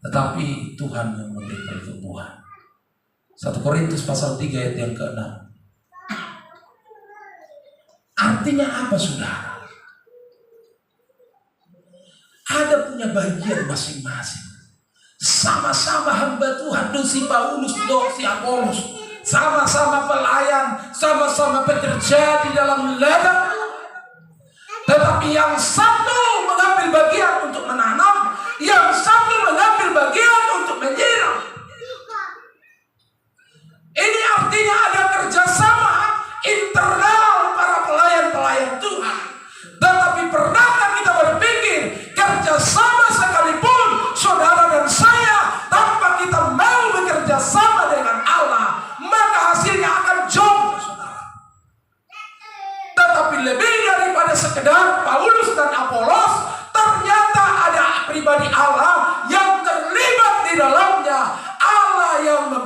tetapi Tuhan yang memberi pertumbuhan. 1 Korintus pasal 3 ayat yang ke-6. Artinya apa, saudara? Ada punya bagian masing-masing. Sama-sama hamba Tuhan, si Paulus, si Apolos, sama-sama pelayan, sama-sama bekerja di dalam ladang. Tetapi yang satu mengambil bagian untuk menanam, yang satu mengambil bagian untuk menyiram. Ini artinya ada kerjasama internal para pelayan-pelayan Tuhan.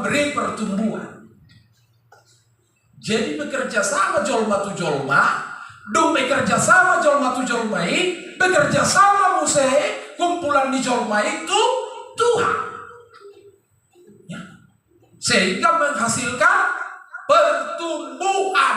memberi pertumbuhan. Jadi bekerja sama jolma tu jolma, dong bekerja sama jolma tu jolmai, bekerja sama muse, kumpulan di jolma itu Tuhan. Ya. Sehingga menghasilkan pertumbuhan,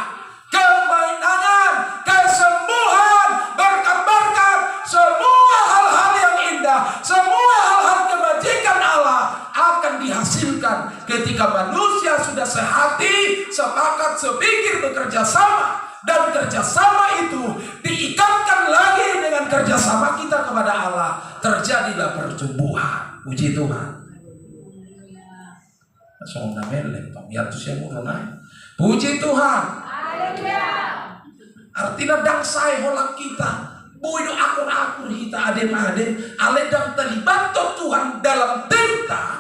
kemenangan, kesembuhan, berkat-berkat, semua hal-hal yang indah, semua hal-hal kebajikan Allah akan dihasilkan ketika manusia sudah sehati, sepakat, sepikir, bekerja sama. Dan kerjasama itu diikatkan lagi dengan kerjasama kita kepada Allah. Terjadilah pertumbuhan. Puji Tuhan. Puji Tuhan. Artinya dangsai holang kita. Buido akur-akur kita adem-adem. Aledang terlibat Tuhan dalam tinta.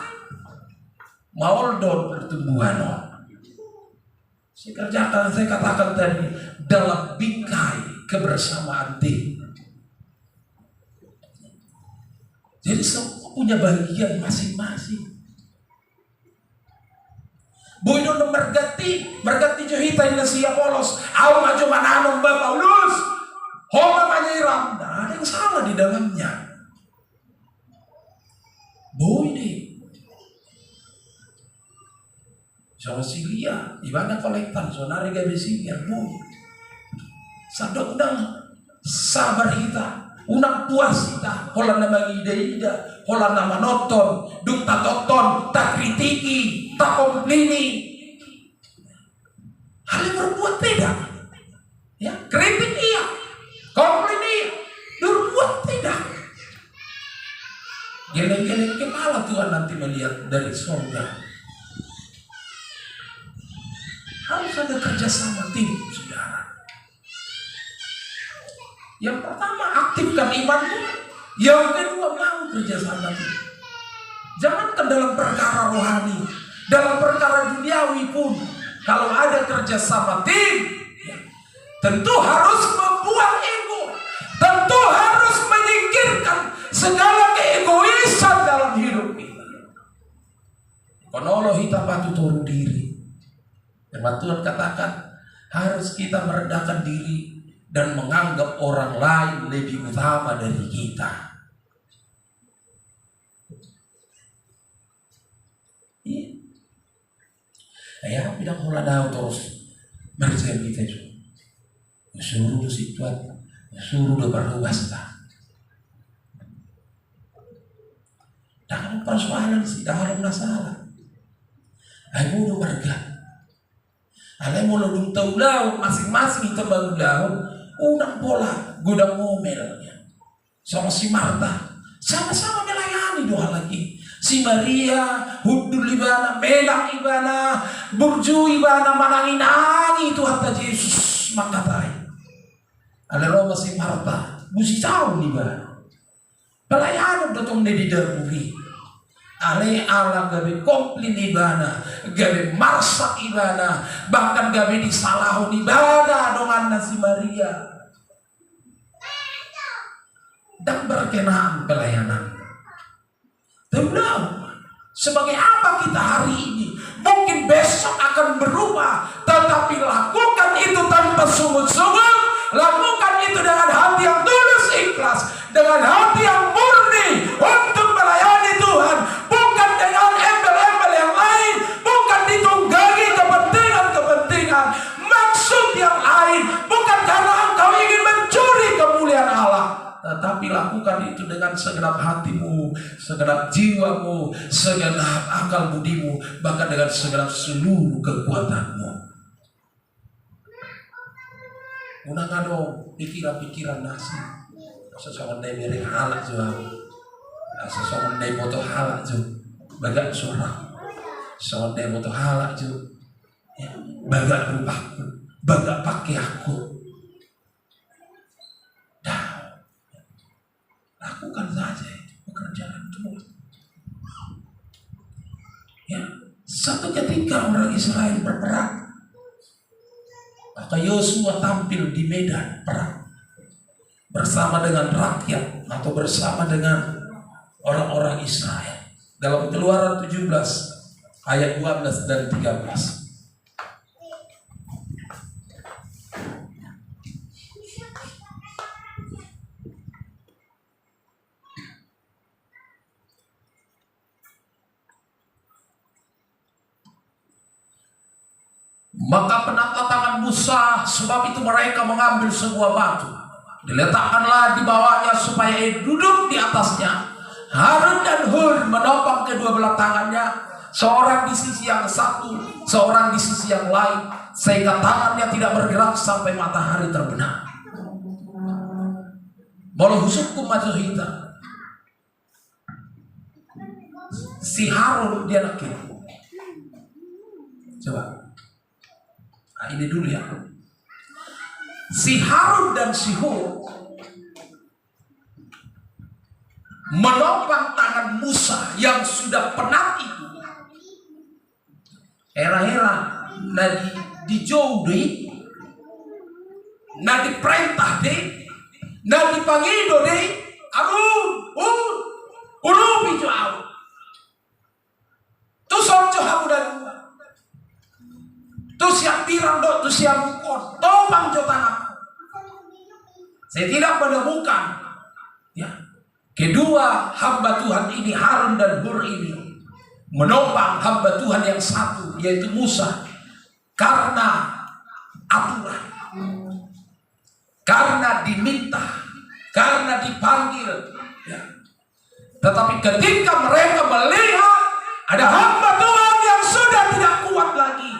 Maoldon pertumbuhan. Saya katakan tadi dalam bingkai kebersamaan tim. Jadi semua punya bagian masing-masing. Boyno mergati johita ina siya polos. Aw maju mananong ba Paulus. Homa manyiram. Nah, ada yang salah di dalamnya. Boyne. Sama Silia, ibadah kolektan, sonari gabi Silia, boy. Sadok udang sabar kita, unang puas kita, hola nama ida-ida, hola nama nonton, dung tak tonton, tak kritiki, tak komplaini. Hal yang berbuat tidak, ya kritik iya, komplain iya, berbuat tidak. Geleng-geleng kepala Tuhan nanti melihat dari surga. Harus ada kerjasama tim, saudara. Yang pertama, aktifkan imanmu. Yang kedua, mau kerjasama tim. Jangankan dalam perkara rohani, dalam perkara duniawi pun, kalau ada kerjasama tim, ya, tentu harus membuang ego, tentu harus menyingkirkan segala keegoisan dalam hidup kita. Konoloh kita patut turun diri. Firman Tuhan katakan harus kita merendahkan diri dan menganggap orang lain lebih utama dari kita. Iya. Ayah bilang hola daw terus mereka kita juga. Suruh do situat, suruh do berubah. Dalam persoalan sih, dalam masalah. Ayo do warga. Alay mo lodong taulaw, masing-masing ito bagulaw, unang bola, gudang ngomelnya. Sama si Marta, sama-sama melayani doa lagi. Si Maria, hudul ibana, melang ibana, burju ibana, manangin-angin itu hatta Yesus makatai. Alay Roma si Marta, busi tahu ibana. Pelayanan datang dari daruri. Ale ala gabi komplain ibana, gabi marsak ibana, bahkan gabi disalahun ibana dengan si Maria. Dan berkenaan pelayanan. Tahu sebagai apa kita hari ini? Mungkin besok akan berubah, tetapi lakukan itu tanpa sungut-sungut, lakukan itu dengan hati yang tulus ikhlas, dengan hati yang murni untuk melayani Tuhan. Bukan dengan embel-embel yang lain, bukan ditunggangi kepentingan-kepentingan, maksud yang lain, bukan karena engkau ingin mencuri kemuliaan Allah, tetapi lakukan itu dengan segenap hatimu, segenap jiwamu, segenap akal budimu, bahkan dengan segenap seluruh kekuatanmu. Unang ano pikiran-pikiran nasi, sesuatu yang mereka halak jual. Sesuatu yang moto halak ju, bagak suara, sesuatu yang moto halak ju, bagak rupaku, bagak pakai aku. Dah, lakukan saja pekerjaan Tuhan. Ya, satu ketika orang Israel berperang, maka Yosua tampil di medan perang bersama dengan rakyat atau bersama dengan orang-orang Israel. Dalam Keluaran 17 ayat 12 dan 13. Maka penatlah tangan Musa, sebab itu mereka mengambil sebuah batu, diletakkanlah di bawahnya supaya ia duduk di atasnya. Harun dan Hur menopang kedua belah tangannya, seorang di sisi yang satu, seorang di sisi yang lain, sehingga tangannya tidak bergerak sampai matahari terbenam. Walau husukku majuhita, si Harun dia anak kiri. Coba. Nah, ini dulu ya. Si Harun dan si Hur menopang tangan Musa yang sudah penat itu. Era-era na dijauh deh, na diperintah deh, na dipanggil deh. Harun, ulupi jauh. Tu sonjo hamu dan tu siap pirang dok, tu siap mukon, topang jo tangan. Saya tidak menemukan ya, kedua hamba Tuhan ini, Harun dan Hur ini, menopang hamba Tuhan yang satu, yaitu Musa, karena aturan, karena diminta, karena dipanggil ya. Tetapi ketika mereka melihat ada hamba Tuhan yang sudah tidak kuat lagi,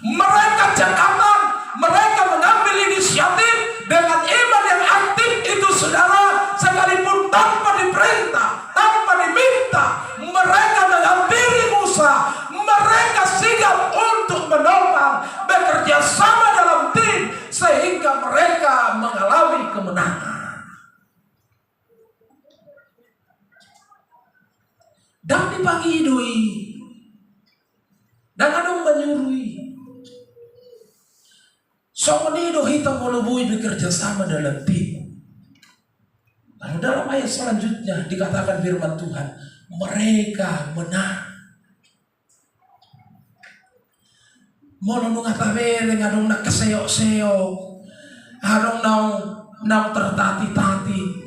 mereka cekatan, mereka mengambil inisiatif dengan iman yang aktif itu, saudara, sekalipun tanpa diperintah, tanpa diminta, mereka menghampiri Musa, mereka sigap untuk menopang, bekerja sama dalam tim, sehingga mereka mengalami kemenangan. Dan dipagi doi, dan adong menyurui. Somenido hitam molobui bekerja sama dalam tim. Lalu dalam ayat selanjutnya dikatakan firman Tuhan, mereka menang. Molonung atabere ngadong nak keseyok-seyok, adong nang tertati-tati.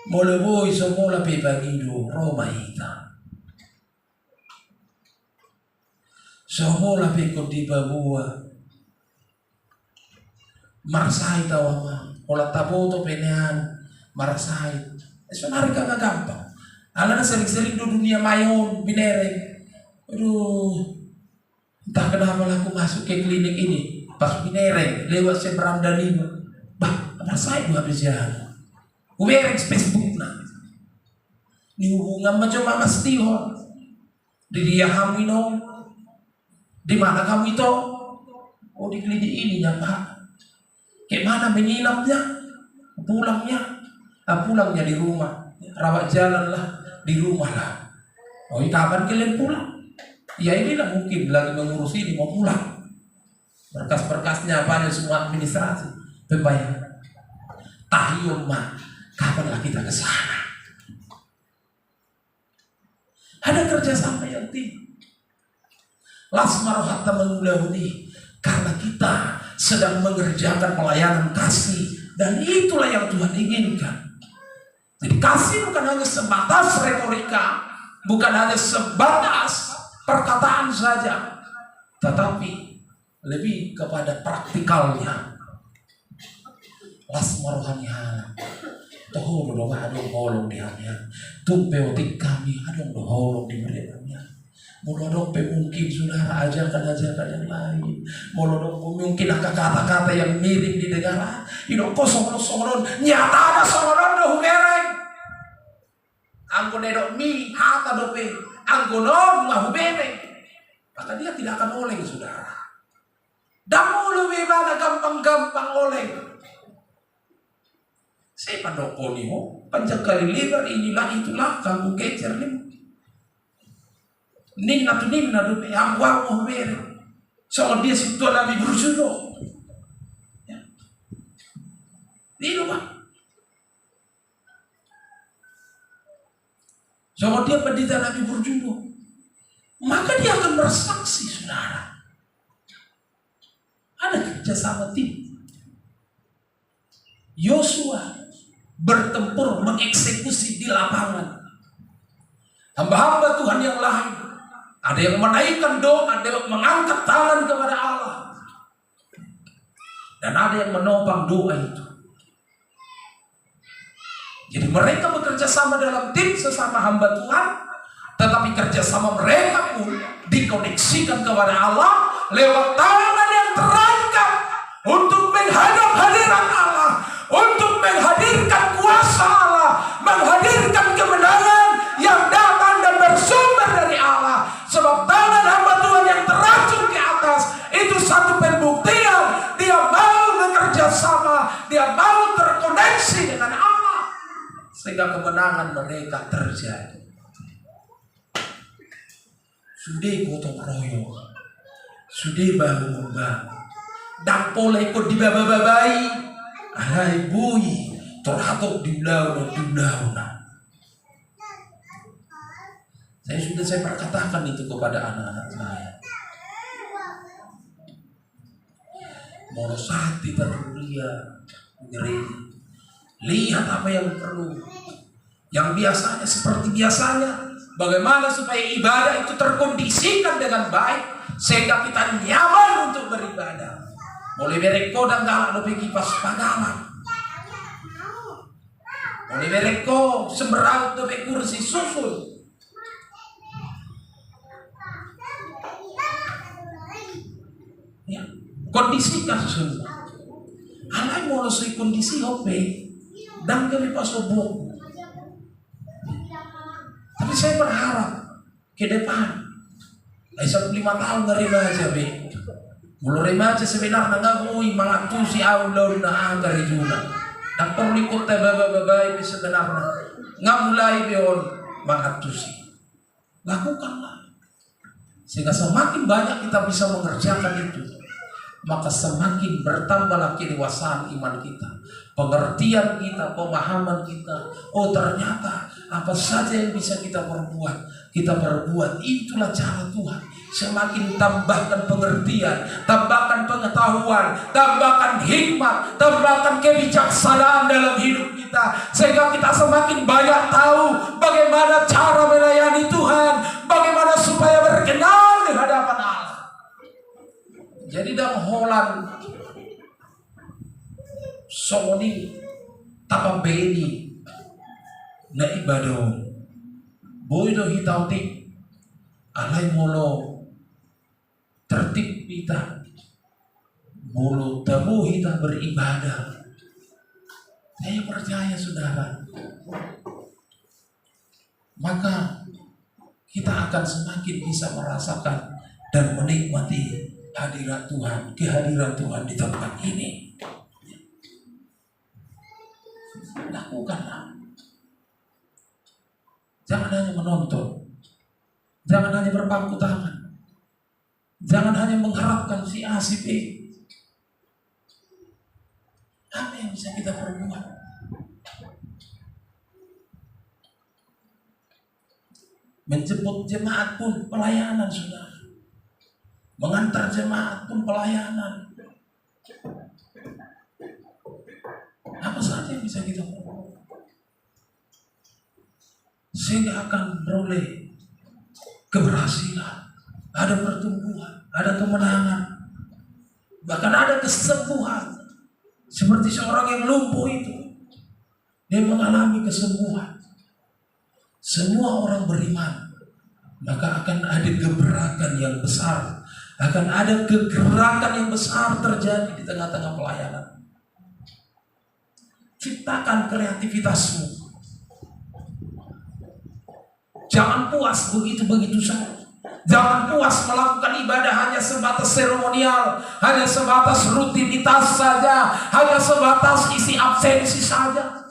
Molobui semula pebagido Roma hitam. Semula pekot di babua. Marsai tawama, olah taboto penean, marsai. Sebenarnya kagak gampang. Alana sering-sering di dunia mayon, binereng. Aduh, entah kenapa aku masuk ke klinik ini, pas binereng, lewat seberang dan lima. Bah, marsai gua habis jalan. Ubereng Facebook na. Ni hubungan macam mas Tihon. Di dia kamu ino, di mana kamu itu? Oh, di klinik ini ya Pak. Kayak mana menginapnya, pulangnya di rumah, rawat jalan lah, di rumah lah. Oh, kapan kalian pulang? Ya inilah mungkin lagi mengurus ini mau pulang. Berkas-berkasnya apa semua administrasi, pembayaran. Tahyum mah, kapan lah kita ke sana? Ada kerjasama yang tinggi. Lasmar hatta mengulahuni, karena kita sedang mengerjakan pelayanan kasih, dan itulah yang Tuhan inginkan. Jadi kasih bukan hanya sebatas retorika, bukan hanya sebatas perkataan saja, tetapi lebih kepada praktikalnya. Las maruhani halam toholo do adong holong di hanya tumpe otik kami adong do holong di mereka. Molodok mungkin saudara ajakan yang lain. Molodok mungkin kata-kata yang miring di negara. Ino kosong nyata ada songoron do hubereng. Anggo nedok mi hata dope. Anggo non nga hubereng. Maka dia tidak akan oleng saudara. Damu lebih mana gampang-gampang oleng. Saya pandoko nih ho. Panjang liver inilah itulah kamu kecer nih. Ninna tu ang wang mo mere. So dia situ nabi berjudo. Ya. Dino ba? So dia pendeta nabi berjudo. maka dia akan bersaksi, saudara. Ada kerjasama tim. Yosua bertempur mengeksekusi di lapangan. Hamba-hamba Tuhan yang lain, ada yang menaikkan doa, ada yang mengangkat tangan kepada Allah, dan ada yang menopang doa itu. Jadi mereka bekerja sama dalam tim sesama hamba Tuhan, tetapi kerjasama mereka pun dikoneksikan kepada Allah lewat tangan yang terangkat untuk menghadap hadirat Allah, untuk menghadirkan kuasa Allah, menghadirkan kemenangan yang datang dan bersumber dari Allah. Sebab tangan hamba Tuhan yang teracung ke atas itu satu pembuktian dia mau bekerja sama, dia mau terkoneksi dengan Allah, sehingga kemenangan mereka terjadi. Sudah gotong royong, sudah bahu membahu, dan pola ikut dibabai, alai bui, terhatok di ulau. Saya perkatakan itu kepada anak-anak saya. Morosati tertulia, gereja. Lihat apa yang perlu. Yang biasanya seperti biasanya. Bagaimana supaya ibadah itu terkondisikan dengan baik sehingga kita nyaman untuk beribadah. Boleh bereko dan galak lebih kipas pagalan. Boleh bereko semberau lebih kursi susul. Ya, kondisikan semua. Alai mau sui kondisi hope dan kami pasobong. Tapi saya berharap ke depan. Saya 5 tahun dari remaja be. Mulu remaja sebenarnya ngabui mangatusi aulon na angkari juna. Dan perlu ikut baba-baba itu sebenarnya ngamulai beon mangatusi. Lakukanlah. Sehingga semakin banyak kita bisa mengerjakan itu, maka semakin bertambahlah kedewasaan iman kita, pengertian kita, pemahaman kita. Oh ternyata apa saja yang bisa kita perbuat, kita perbuat. Itulah cara Tuhan. Semakin tambahkan pengertian, tambahkan pengetahuan, tambahkan hikmat, tambahkan kebijaksanaan dalam hidup kita, sehingga kita semakin banyak tahu bagaimana cara melayani Tuhan, bagaimana supaya berkenan di hadapan Allah. Jadi dalam Holland Songoni Tapambeni na ibadah boydo hitauti alai molo tertib kita molo tamu kita beribadah. Saya percaya saudara, maka kita akan semakin bisa merasakan dan menikmati hadirat Tuhan, kehadiran Tuhan di tempat ini. Lakukanlah. Jangan hanya menonton, jangan hanya berpangku tangan, jangan hanya mengharapkan si A, si B. Apa yang bisa kita perbuat? Menjemput jemaat pun pelayanan, saudara. Mengantar jemaat pun pelayanan. Apa saja yang bisa kita perbuat sehingga akan beroleh keberhasilan, ada pertumbuhan, ada kemenangan, bahkan ada kesembuhan. Seperti seorang yang lumpuh itu, dia mengalami kesembuhan. Semua orang beriman, maka akan ada gebrakan yang besar, akan ada kegerakan yang besar terjadi di tengah-tengah pelayanan. Ciptakan kreativitasmu. Jangan puas begitu-begitu saja. Jangan puas melakukan ibadah hanya sebatas seremonial, hanya sebatas rutinitas saja, hanya sebatas isi absensi saja.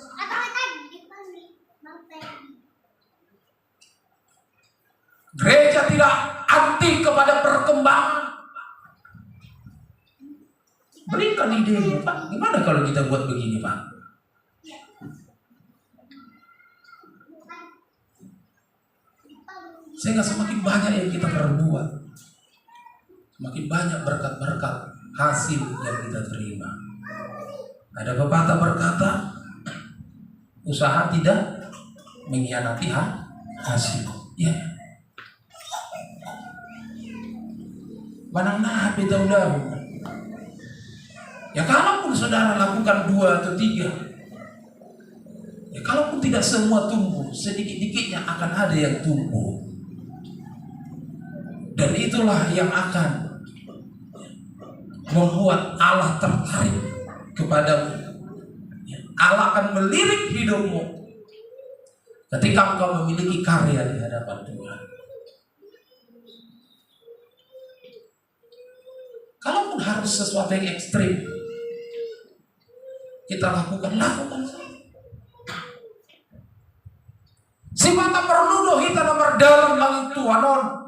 Gereja tidak anti kepada perkembangan. Berikan ide, Pak. Gimana kalau kita buat begini, Pak? Sehingga semakin banyak yang kita perbuat, semakin banyak berkat-berkat hasil yang kita terima. Ada pepatah berkata, usaha tidak mengkhianati hasil. Ya. Manang na daw. Ya kalaupun saudara lakukan 2 atau 3, ya kalaupun tidak semua tumbuh, sedikit-dikitnya akan ada yang tumbuh. Dan itulah yang akan membuat Allah tertarik kepadamu. Allah akan melirik hidupmu ketika engkau memiliki karya di hadapan Tuhan. Kalaupun harus sesuatu yang ekstrim kita lakukan saja. Si mata perlu kita nomor dalam langit Tuhanon.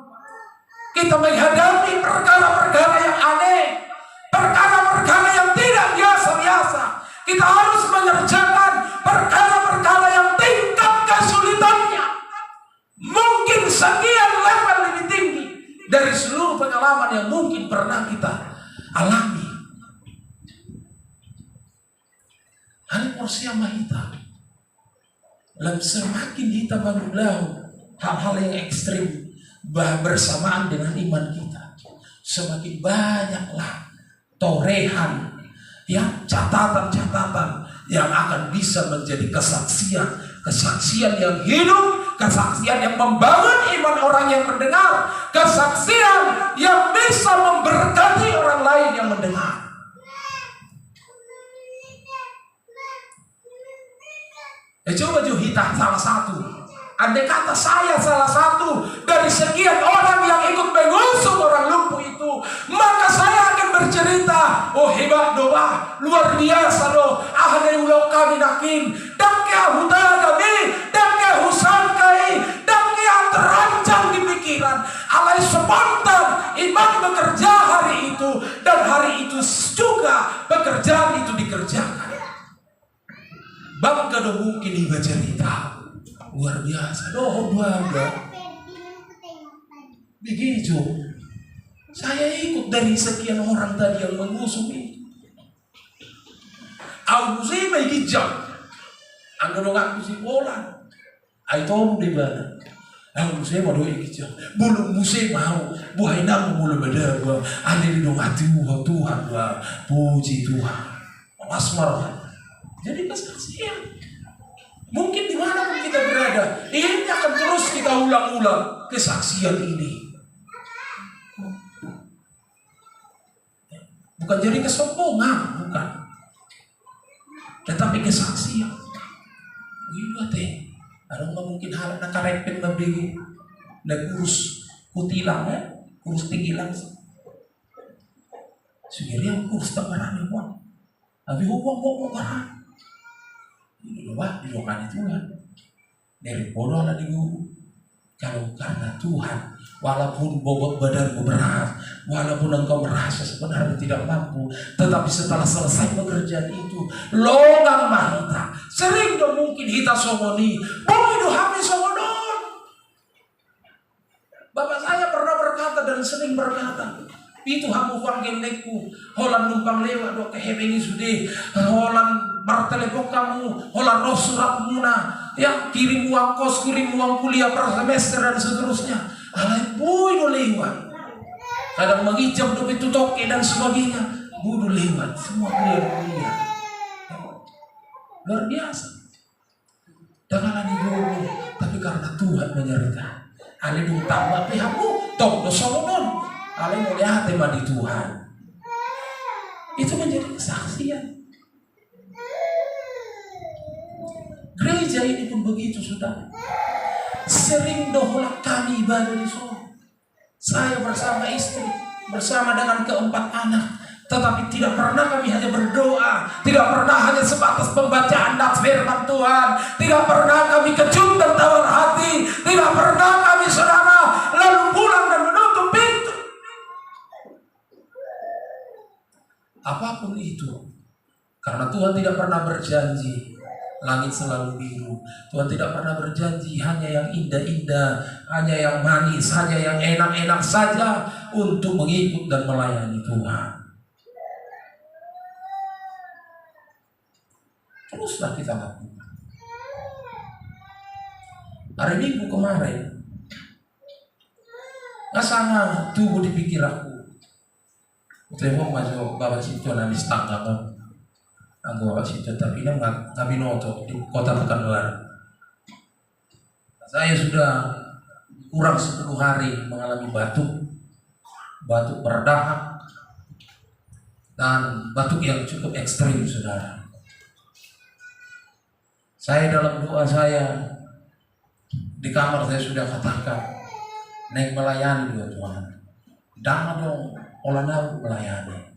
Kita menghadapi perkara-perkara yang aneh, perkara-perkara yang tidak biasa-biasa. Kita harus mengerjakan perkara-perkara yang tingkat kesulitannya mungkin sekian level lebih tinggi dari seluruh pengalaman yang mungkin pernah kita alami. Hal porsi sama kita, semakin kita bangun hal-hal yang ekstrim bersamaan dengan iman kita, semakin banyaklah torehan, ya, catatan-catatan yang akan bisa menjadi kesaksian yang hidup, kesaksian yang membangun iman orang yang mendengar, kesaksian yang bisa memberkati orang lain yang mendengar. Coba kita salah satu. Andai kata saya salah satu dari sekian orang yang ikut mengusung orang lumpuh itu, maka saya akan bercerita, oh hebat doa, luar biasa doa, ahli ulau kami nakin, dakya hutan kami, dakya husan kai, dakya terancam di pikiran, alai spontan iman bekerja hari itu, dan hari itu juga pekerjaan itu dikerjakan. Bangga do mungkin iba cerita luar biasa, doh bangga. Begitu, saya ikut dari sekian orang tadi yang mengusung itu. Aku sih mai kijang, angga dong aku sih pola, ay tahu di mana. Aku sih mau doi kijang, belum musik mau, buhay nang mulai berdebat, ane di dong hati Tuhan, puji Tuhan, asmar. Jadi kesaksian. Mungkin dimanapun kita berada, ini akan terus kita ulang-ulang kesaksian ini. Bukan jadi kesombongan, bukan. Tetapi kesaksian. Iya teh. Ada nggak mungkin hal nak karepin membeli, nak kurus kutilang ya, kurus tinggilang. Sebenarnya kurus tak berani pun. Tapi hukum berani. Ini loh di doakan Tuhan dari bodoh lah di guru. Kalau karena Tuhan, walaupun bobot badanmu berat, walaupun engkau merasa sebenarnya tidak mampu, tetapi setelah selesai pekerjaan itu, longang mahita, sering dong mungkin hita somoni, bumi dohami somonon. Bapak saya pernah berkata dan sering berkata, itu hamu fangenekku, holan numpang lewat dok kehebengi sudah, holan bertelepon kamu, holan roh surat muna, yang kirim uang kos, kirim uang kuliah per semester dan seterusnya. Alai budu lewat, kadang mengijam dompet tutoke dan sebagainya, budu lewat, semua kuliah. Luar biasa. Janganlah dibohongi, tapi karena Tuhan menyertai. Ale dong tambah pihakmu, tong dosonon. Ale mau lihat tema di Tuhan. Itu menjadi kesaksian. Gereja ini pun begitu sudah. Sering doholak kami ibadah di sana. Saya bersama istri, bersama dengan keempat anak. Tetapi tidak pernah kami hanya berdoa, tidak pernah hanya sebatas pembacaan nats firman Tuhan, tidak pernah kami kecut dan tawar hati, tidak pernah kami saudara lalu pulang dan menutup pintu. Apapun itu, karena Tuhan tidak pernah berjanji Langit selalu biru. Tuhan tidak pernah berjanji hanya yang indah-indah, hanya yang manis, hanya yang enak-enak saja untuk mengikut dan melayani Tuhan. Teruslah kita lakukan. Hari Minggu kemarin, ngasana tubuh dipikir aku. Tembok masuk bawa situ nabis tangga kan. Aku bawa situ tapi ini nggak binoto di kota Pekanbaru. Saya sudah kurang 10 hari mengalami batuk berdahak dan batuk yang cukup ekstrim, saudara. Saya dalam doa saya di kamar saya sudah katakan, naik melayani dua Tuhan, jangan dong olah melayani.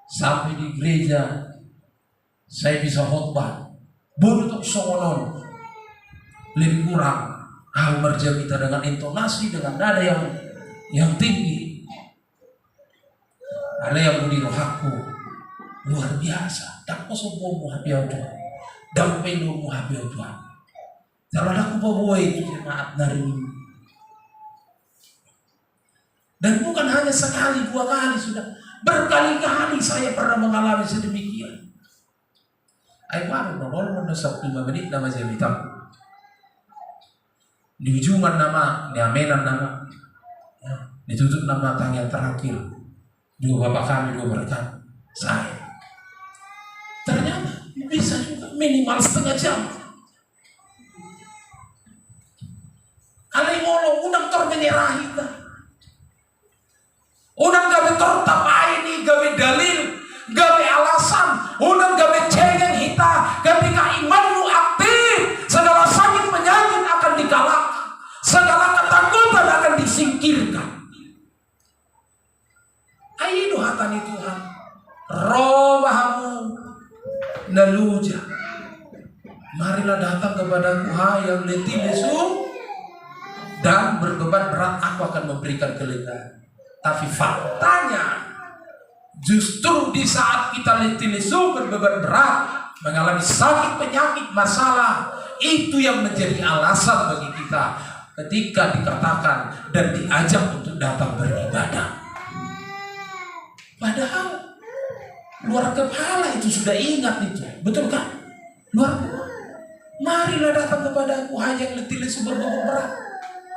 Sampai di gereja saya bisa khotbah bunuh songonon lebih kurang merja kita dengan intonasi, dengan nada yang tinggi. Ada yang budi rohaku luar biasa, tak sombong muhabiau Tuhan, dan penuh muhabiau Tuhan. Kalau aku bawa itu jemaat dari ini. Dan bukan hanya sekali, 2 kali sudah. Berkali-kali saya pernah mengalami sedemikian. Ayo baru nongol mendesak 5 menit nama saya hitam. Di ujungan nama, di amenan nama, ditutup nama tang yang terakhir. 2 bapak kami, 2 berkat saya. Ternyata bisa juga minimal setengah jam. Alai ngolo unang tor menyerahi ta. Unang gawe tor tapai ni gawe dalil, gawe alasan, unang gawe cengeng hita, ketika imanmu aktif, segala sakit penyakit akan dikalahkan, segala ketakutan akan disingkirkan. Ayo dohatani Tuhan, rohamu naluja. Marilah datang kepadaku hai yang letih lesu dan berbeban berat, aku akan memberikan kelegaan. Tapi faktanya justru di saat kita letih lesu, berbeban berat, mengalami sakit penyakit masalah, itu yang menjadi alasan bagi kita ketika dikatakan dan diajak untuk datang beribadah. Padahal luar kepala itu sudah ingat itu, betul kan? Luar kepala. Marilah datang kepada aku hai yang letih lesu berbeban berat,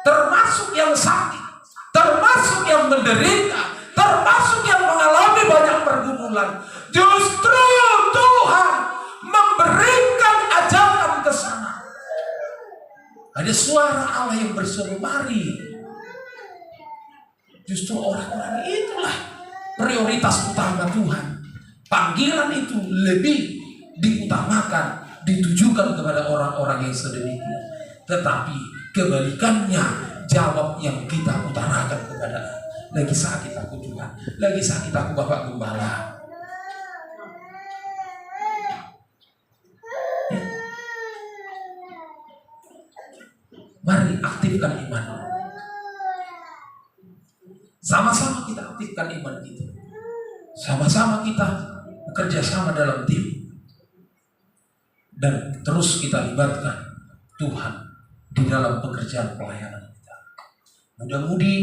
termasuk yang sakit, termasuk yang menderita, termasuk yang mengalami banyak pergumulan. Justru Tuhan memberikan ajakan ke sana. Ada suara Allah yang berseru, mari. Justru orang-orang itulah prioritas utama Tuhan. Panggilan itu lebih diutamakan, ditujukan kepada orang-orang yang sedemikian. Tetapi kebalikannya, jawab yang kita utarakan kepada lagi sakit aku Tuhan, lagi sakit aku Bapak Gembala. Mari aktifkan iman. Sama-sama kita aktifkan iman kita. Sama-sama kita bekerja sama dalam tim. Dan terus kita libatkan Tuhan di dalam pekerjaan pelayanan kita. Mudah-mudi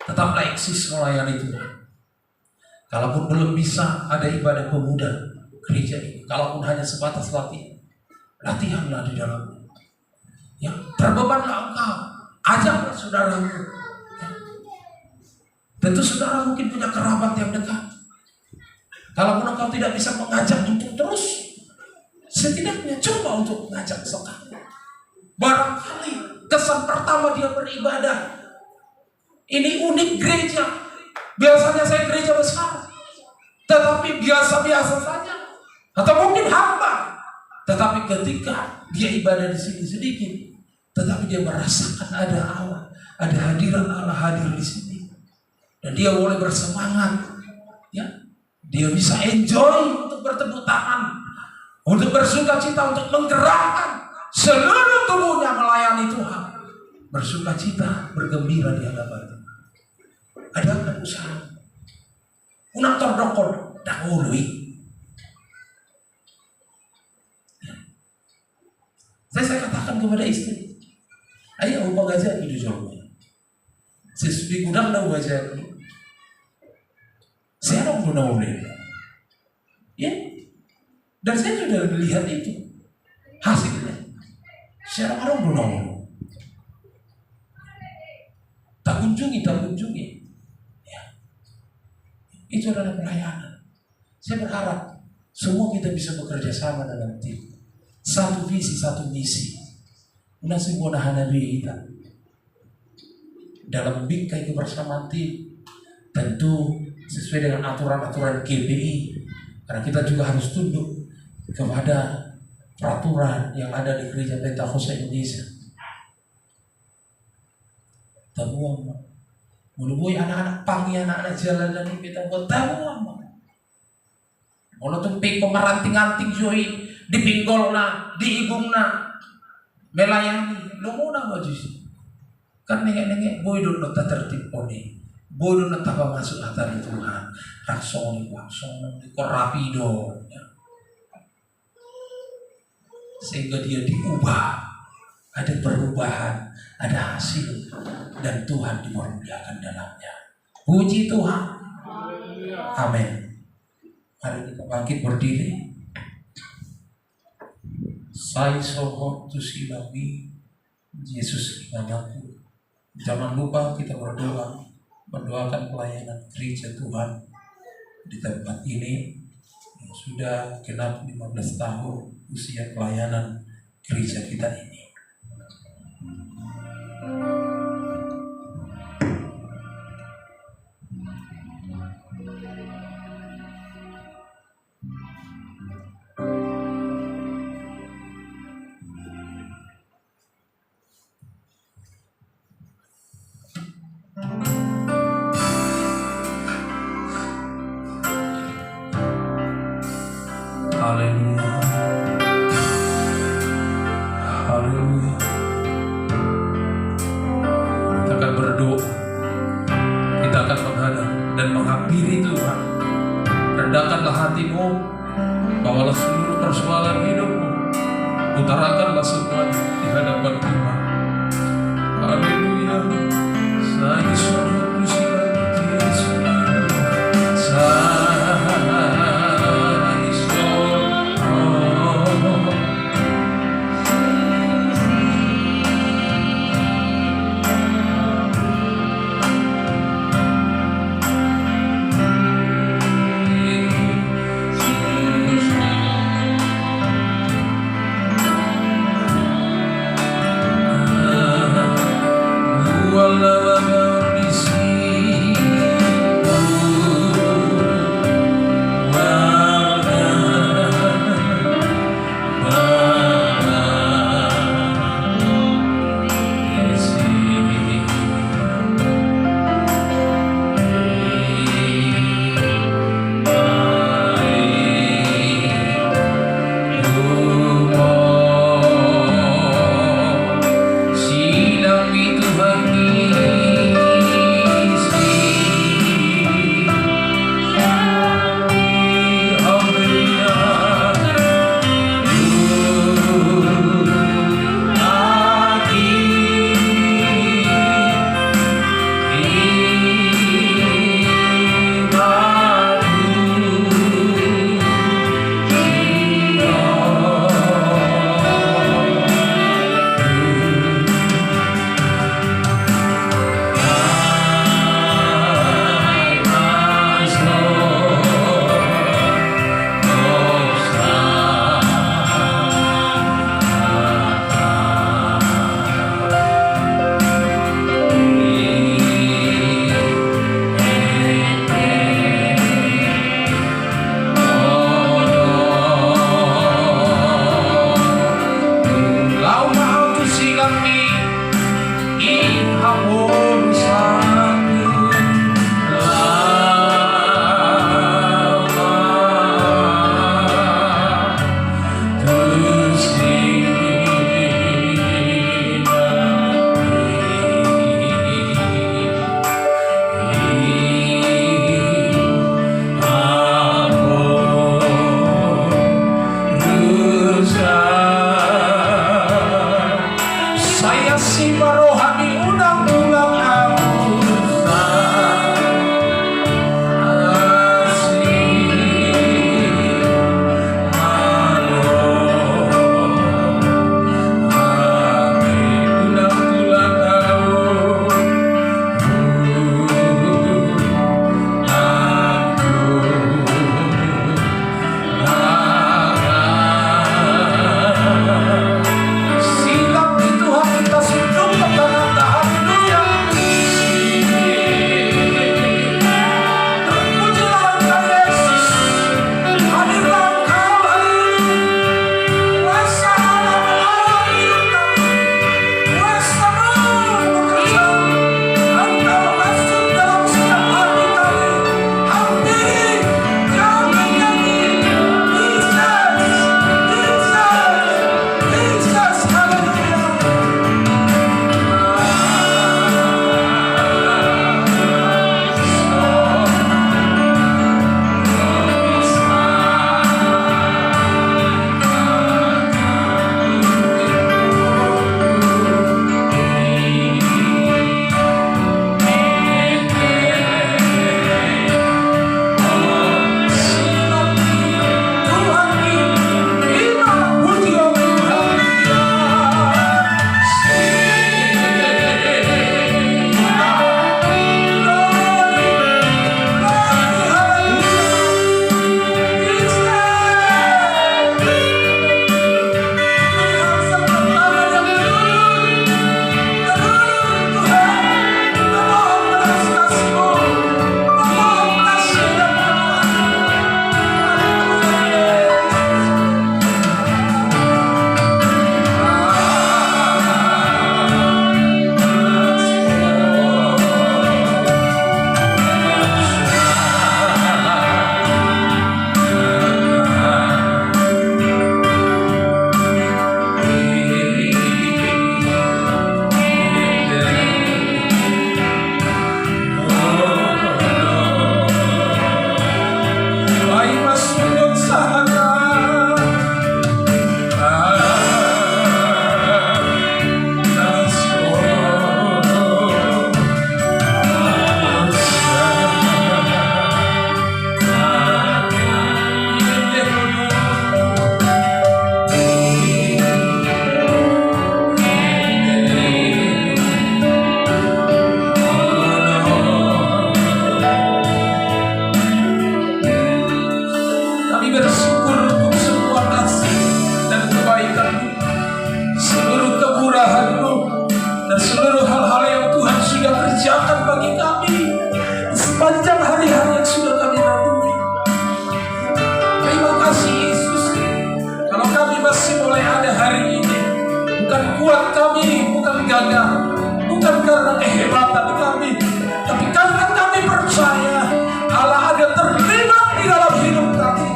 tetaplah eksis melayani Tuhan. Kalaupun belum bisa ada ibadah pemuda gereja ini, kalaupun hanya sebatas latihanlah di dalam. Ya, terbebanlah engkau, ajaklah saudaramu. Ya. Tentu saudara mungkin punya kerabat yang dekat. Kalaupun engkau tidak bisa mengajak untuk terus, setidaknya coba untuk mengajak sekali. Barangkali kesan pertama dia beribadah, ini unik gereja. Biasanya saya gereja besar, tetapi biasa-biasa saja, atau mungkin hamba. Tetapi ketika dia ibadah di sini sedikit, tetapi dia merasakan ada Allah, ada hadirat Allah hadir di sini, dan dia boleh bersemangat. Ya, dia bisa enjoy untuk bertepuk tangan, untuk bersuka cita, untuk menggerakkan seluruh tubuhnya melayani Tuhan, bersuka cita, bergembira di hadapan Tuhan. Adakan usaha unang tordokor dahului Saya katakan kepada istri, ayo upah gaji itu jauh. Sesuai gudang dah gaji. Saya orang guna boleh. Ya, dan saya sudah melihat itu hasilnya. Saya orang guna boleh. Tak kunjungi. Ya. Itu adalah pelayanan. Saya berharap semua kita bisa bekerja sama dalam tim. Satu visi, satu misi. Nasi buah hanabi kita. Dalam bingkai kebersamaan tim, tentu sesuai dengan aturan-aturan GPI. Karena kita juga harus tunduk kepada peraturan yang ada di Gereja Pentakosta Indonesia. Tabuang, mulubui anak-anak pangi, anak-anak jalanan ini kita buat tabuang. Kalau tumpik pemeranting-anting joi dipinggol na, diibung na, melayani, lo mau na baju kan nengek boy do nota tertib oni, boy do nota masuk hatari Tuhan, langsung dikorapido, ya. Sehingga dia diubah, ada perubahan, ada hasil, dan Tuhan dimuliakan dalamnya. Puji Tuhan, amin. Mari kita bangkit berdiri. Saya sohor tu silami Yesus namaku. Jangan lupa kita berdoa, mendoakan pelayanan gereja Tuhan di tempat ini yang sudah genap 15 tahun usia pelayanan gereja kita ini. Haleluya. Haleluya. Kita akan berdoa. Kita akan menghadap dan menghampiri Tuhan. Rendahkanlah hatimu, bawalah seluruh persoalan hidupmu, utarakanlah semuanya di hadapan Tuhan. Haleluya. Saya suruh silati Yesus. Wala sepanjang hari-hari yang sudah kami lalui. Terima kasih Yesus. Kalau kami masih boleh ada hari ini, bukan kuat kami, bukan gagah, bukan karena kehebatan kami, tapi karena kami percaya Allah ada terlibat di dalam hidup kami.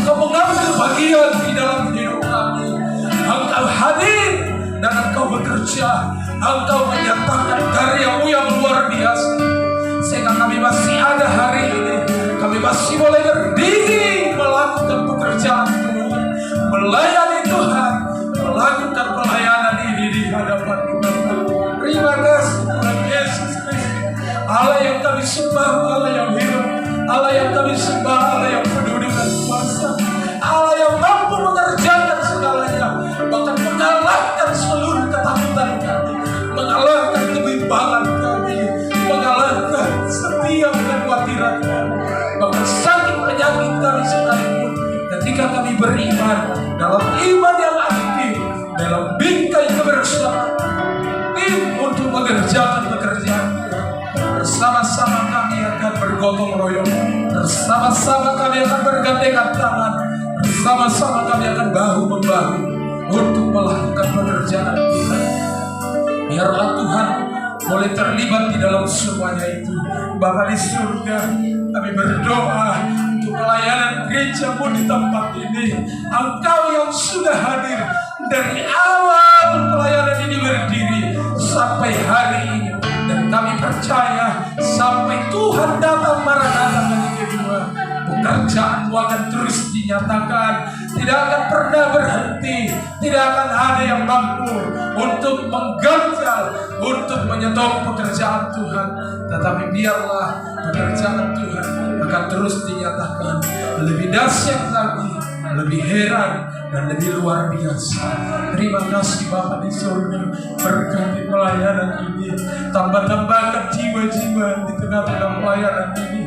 Engkau mengambil bagian di dalam hidup kami. Engkau hadir dan Engkau bekerja. Engkau menyatakan karya-Mu yang luar biasa. Sehingga kami masih ada hari ini, kami masih boleh berdiri melakukan pekerjaan Tuhan, melayani Tuhan, melakukan pelayanan ini di hadapan Tuhan. Terima kasih Tuhan Yesus Kristus, Allah yang kami sembah, Allah yang hidup, Allah yang kami sembah, Allah yang penuh dengan kuasa, Allah yang mampu mengerjakan segalanya, bahkan mengalahkan seluruh ketakutan kami, mengalahkan kebimbangan kami, mengalahkan setiap kekhawatiran kami, bahkan sakit penyakit kami sekalipun. Ketika kami beriman dalam iman yang aktif, dalam bingkai kebersamaan untuk mengerjakan pekerjaan, bersama-sama kami akan bergotong royong, bersama-sama kami akan bergandengan tangan, bersama-sama kami akan bahu-membahu untuk melakukan pekerjaan Tuhan. Biarlah Tuhan boleh terlibat di dalam semuanya itu. Bapa di surga, kami berdoa untuk pelayanan gereja-Mu di tempat ini. Engkau yang sudah hadir dari awal pelayanan ini berdiri sampai hari ini, dan kami percaya sampai Tuhan datang Maranatha kali kedua, pekerjaan-Mu akan terus dinyatakan, tidak akan pernah berhenti, tidak akan ada yang mampu untuk mengganjal, untuk menyetop pekerjaan Tuhan. Tetapi biarlah pekerjaan Tuhan akan terus dinyatakan lebih dahsyat lagi, lebih heran dan lebih luar biasa. Terima kasih Bapa di surga, berkati pelayanan ini, tambah-tambahkan jiwa-jiwa di tengah-tengah pelayanan ini.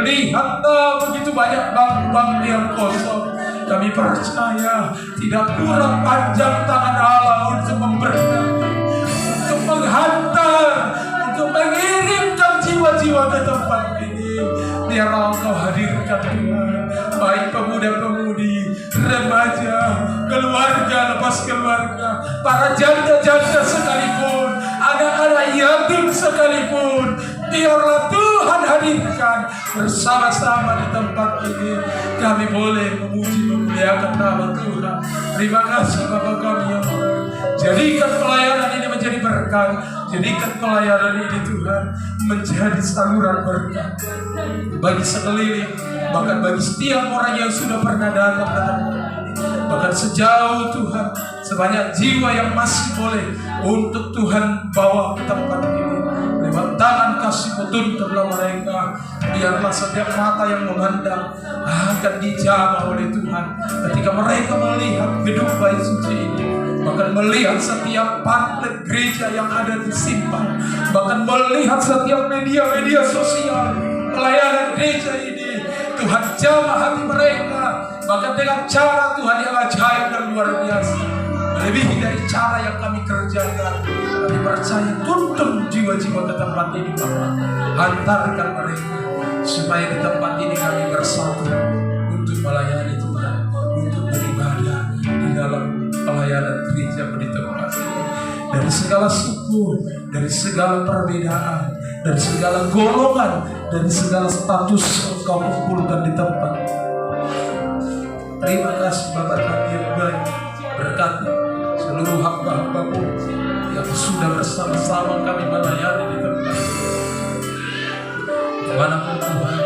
Lihatlah begitu banyak bangku-bangku yang kosong. Kami percaya tidak kurang panjang tangan Allah untuk memberkati, untuk menghantar, untuk mengirimkan jiwa-jiwa ke tempat ini. Biarlah Engkau hadirkan Tuhan, baik pemuda-pemudi, remaja, keluarga lepas keluarga, para janda-janda sekalipun, anak-anak yatim sekalipun. Biarlah Tuhan hadirkan bersama-sama di tempat ini. Kami boleh memuji memuliakan nama Tuhan. Terima kasih Bapa kami yang baik. Jadikan pelayanan ini menjadi berkat. Jadikan pelayanan ini Tuhan menjadi saluran berkat bagi sekeliling, bahkan bagi setiap orang yang sudah pernah datang ke tempat ini. Bahkan sejauh Tuhan, sebanyak jiwa yang masih boleh untuk Tuhan bawa ke tempat ini. Lewat tangan kasih-Mu tuntunlah mereka. Biarlah setiap mata yang memandang akan dijamah oleh Tuhan ketika mereka melihat gedung bait suci ini, bahkan melihat setiap pamflet gereja yang ada di simpang, bahkan melihat setiap media-media sosial pelayanan gereja ini. Tuhan jamah hati mereka, bahkan dengan cara Tuhan yang ajaib dan luar biasa, melebihi dari cara yang kami kerjakan. Kami percaya, tuntun jiwa-jiwa ke tempat ini Bapa. Hantarkan mereka supaya di tempat ini kami bersatu untuk melayani Tuhan, untuk beribadah di dalam pelayanan gereja di tempat ini. Dari segala suku, dari segala perbedaan, dari segala golongan, dari segala status Engkau kumpulkan di tempat. Terima kasih Bapa kami yang baik. Berkati seluruh hamba-hamba-Mu yang sudah bersama-sama kami melayani di tempat ini. Dimanapun Tuhan,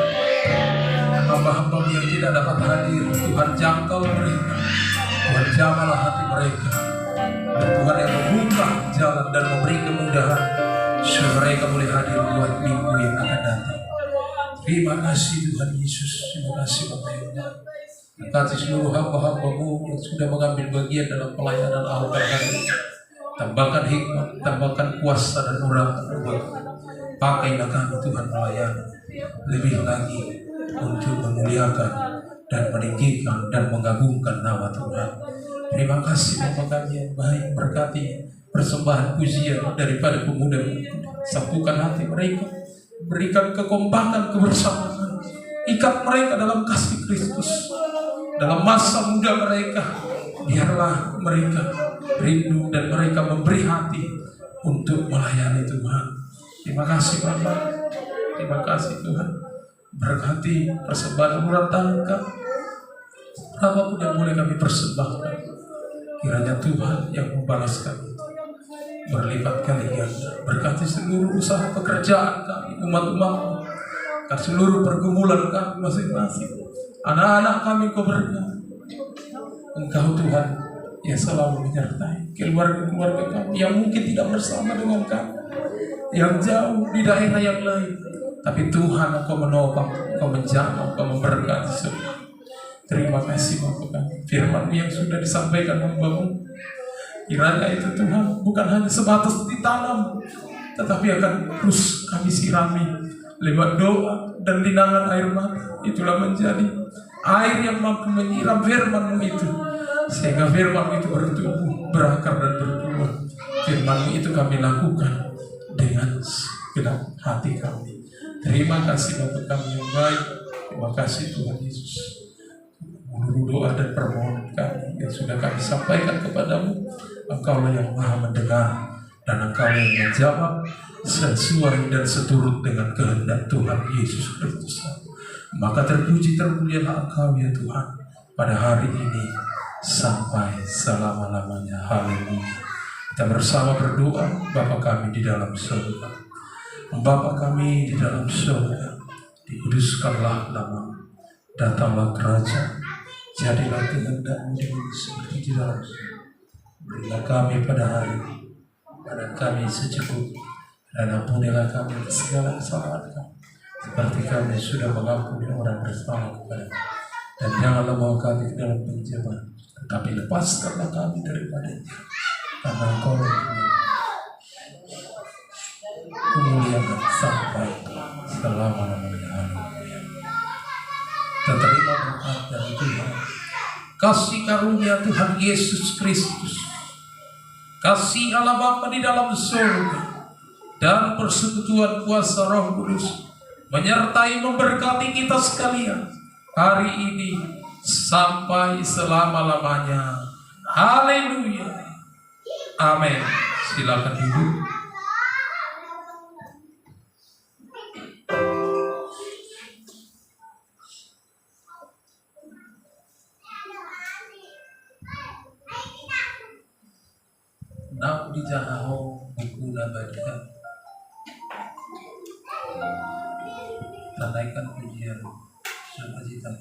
hamba-hamba-Mu yang tidak dapat hadir, Tuhan jangkau mereka, Tuhan jamahlah hati mereka, dan Tuhan yang membuka jalan dan memberi kemudahan supaya mereka boleh hadir buat minggu yang akan datang. Terima kasih Tuhan Yesus, terima kasih Bapa yang baik. Berkati seluruh hamba-hamba-Mu yang sudah mengambil bagian dalam pelayanan Al-Quran hari ini. Tambahkan hikmat, tambahkan kuasa dan urapan buat pakailah kami Tuhan melayani lebih lagi untuk memuliakan dan meninggikan dan mengagungkan nama Tuhan. Terima kasih Bapa kami yang baik, berkati persembahan pujian daripada pemuda, satukan hati mereka, Berikan kekompakan, kebersamaan. Ikat mereka dalam kasih Kristus. Dalam masa muda mereka, biarlah mereka rindu dan mereka memberi hati untuk melayani Tuhan. Terima kasih Bapak. Terima kasih Tuhan. Berkati persembahan murah tangga. Apapun yang boleh kami persembahkan, kiranya Tuhan yang membalas kami berlipat kali ganda. Berkati seluruh usaha pekerjaan kami, umat-umat, seluruh pergumulan kami masing-masing. Anak-anak kami Kau berkati. Engkau Tuhan yang selalu menyertai keluarga-keluarga kami yang mungkin tidak bersama dengan kami, yang jauh di daerah yang lain. Tapi Tuhan Engkau menopang, Engkau menjamah, Engkau memberkati semua. Terima kasih Bapak kami. Firman yang sudah disampaikan hamba-Mu, kiranya itu Tuhan bukan hanya sebatas ditanam, tetapi akan terus kami sirami lewat doa dan linangan air mata. Itulah menjadi air yang mampu menyiram firman-Mu itu, sehingga firman itu bertumbuh, berakar dan berbuah. Firman-Mu itu kami lakukan dengan segenap hati kami. Terima kasih Bapak kami yang baik. Terima kasih Tuhan Yesus. Menurut doa dan permohonan kami yang sudah kami sampaikan kepadamu, Engkaulah yang maha mendengar dan Engkau yang menjawab sesuai dan seturut dengan kehendak Tuhan Yesus Kristus. Maka terpuji termulialah Engkau ya Tuhan pada hari ini sampai selama-lamanya. Haleluya. Kita bersama berdoa. Bapa kami di dalam surga, Bapa kami di dalam surga, dikuduskanlah nama-Mu, datanglah kerajaan, jadilah kehendak-Mu di bumi seperti di dalam surga. Berilah kami pada hari ini makanan kami secukupnya, dan ampunilah kami segala kesalahan kami, seperti kami sudah mengampuni orang bersalah kepada kami. Dan janganlah bawa kami ke dalam pencobaan, tetapi lepaskanlah kami daripada jahat, karena Engkau yang kemuliaan sampai selama-lamanya. Haleluya. Kita terima berkat dari Tuhan. Kasih karunia Tuhan Yesus Kristus, kasih Allah Bapa di dalam surga, dan persekutuan kuasa Roh Kudus menyertai memberkati kita sekalian hari ini sampai selama-lamanya. Haleluya. Amin. Silakan duduk. Nak dijahaho buku nabadikan, tandaikan pujian sukacita.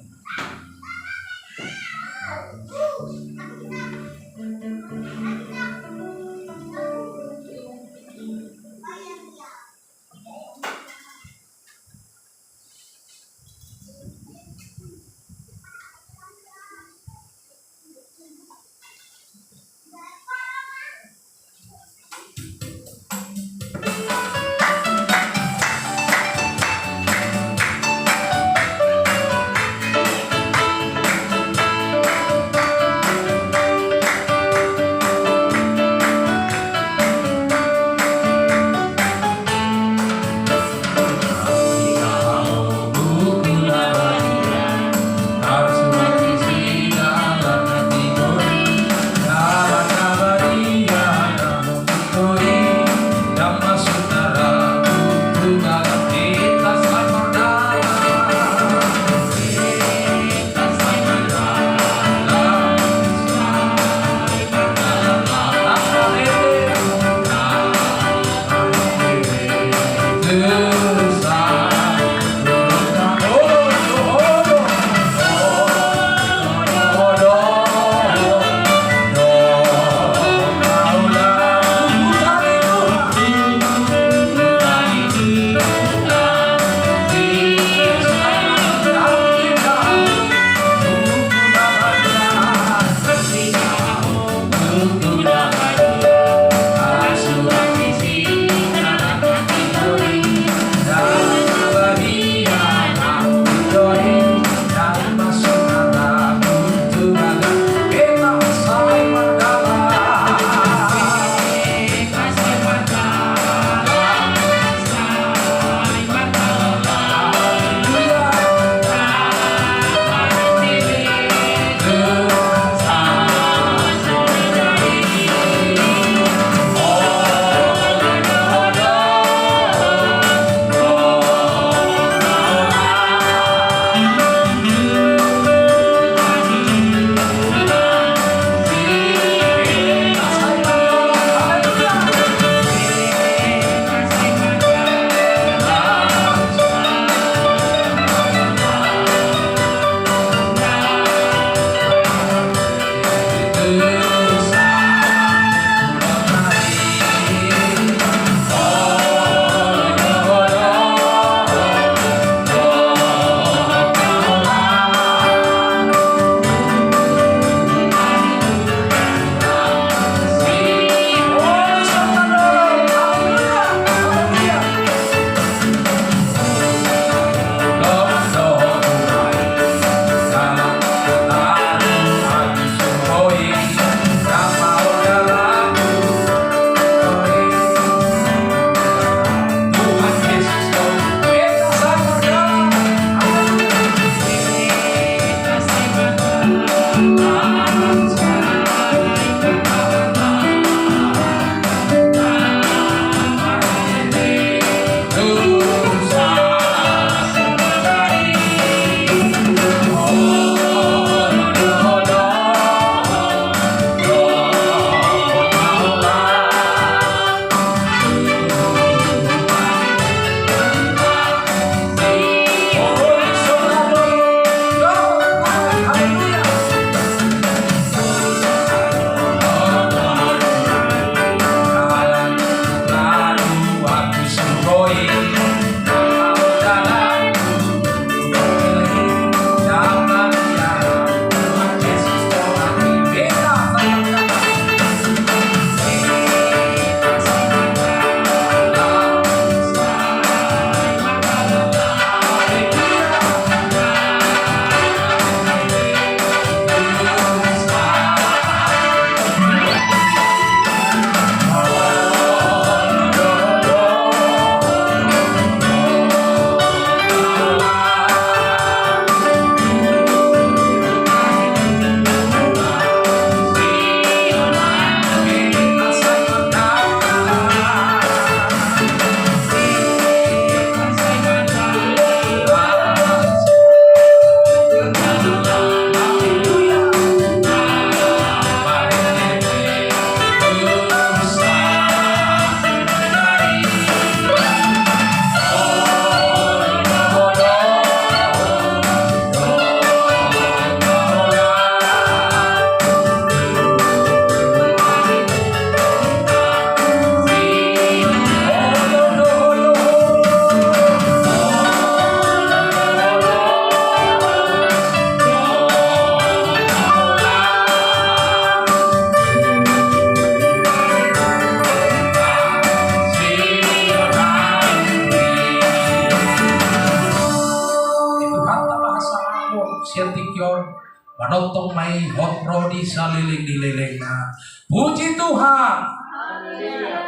Manotong mai hot rodi saliling dilelengna. Puji Tuhan.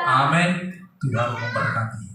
Amin. Tuhan memberkati.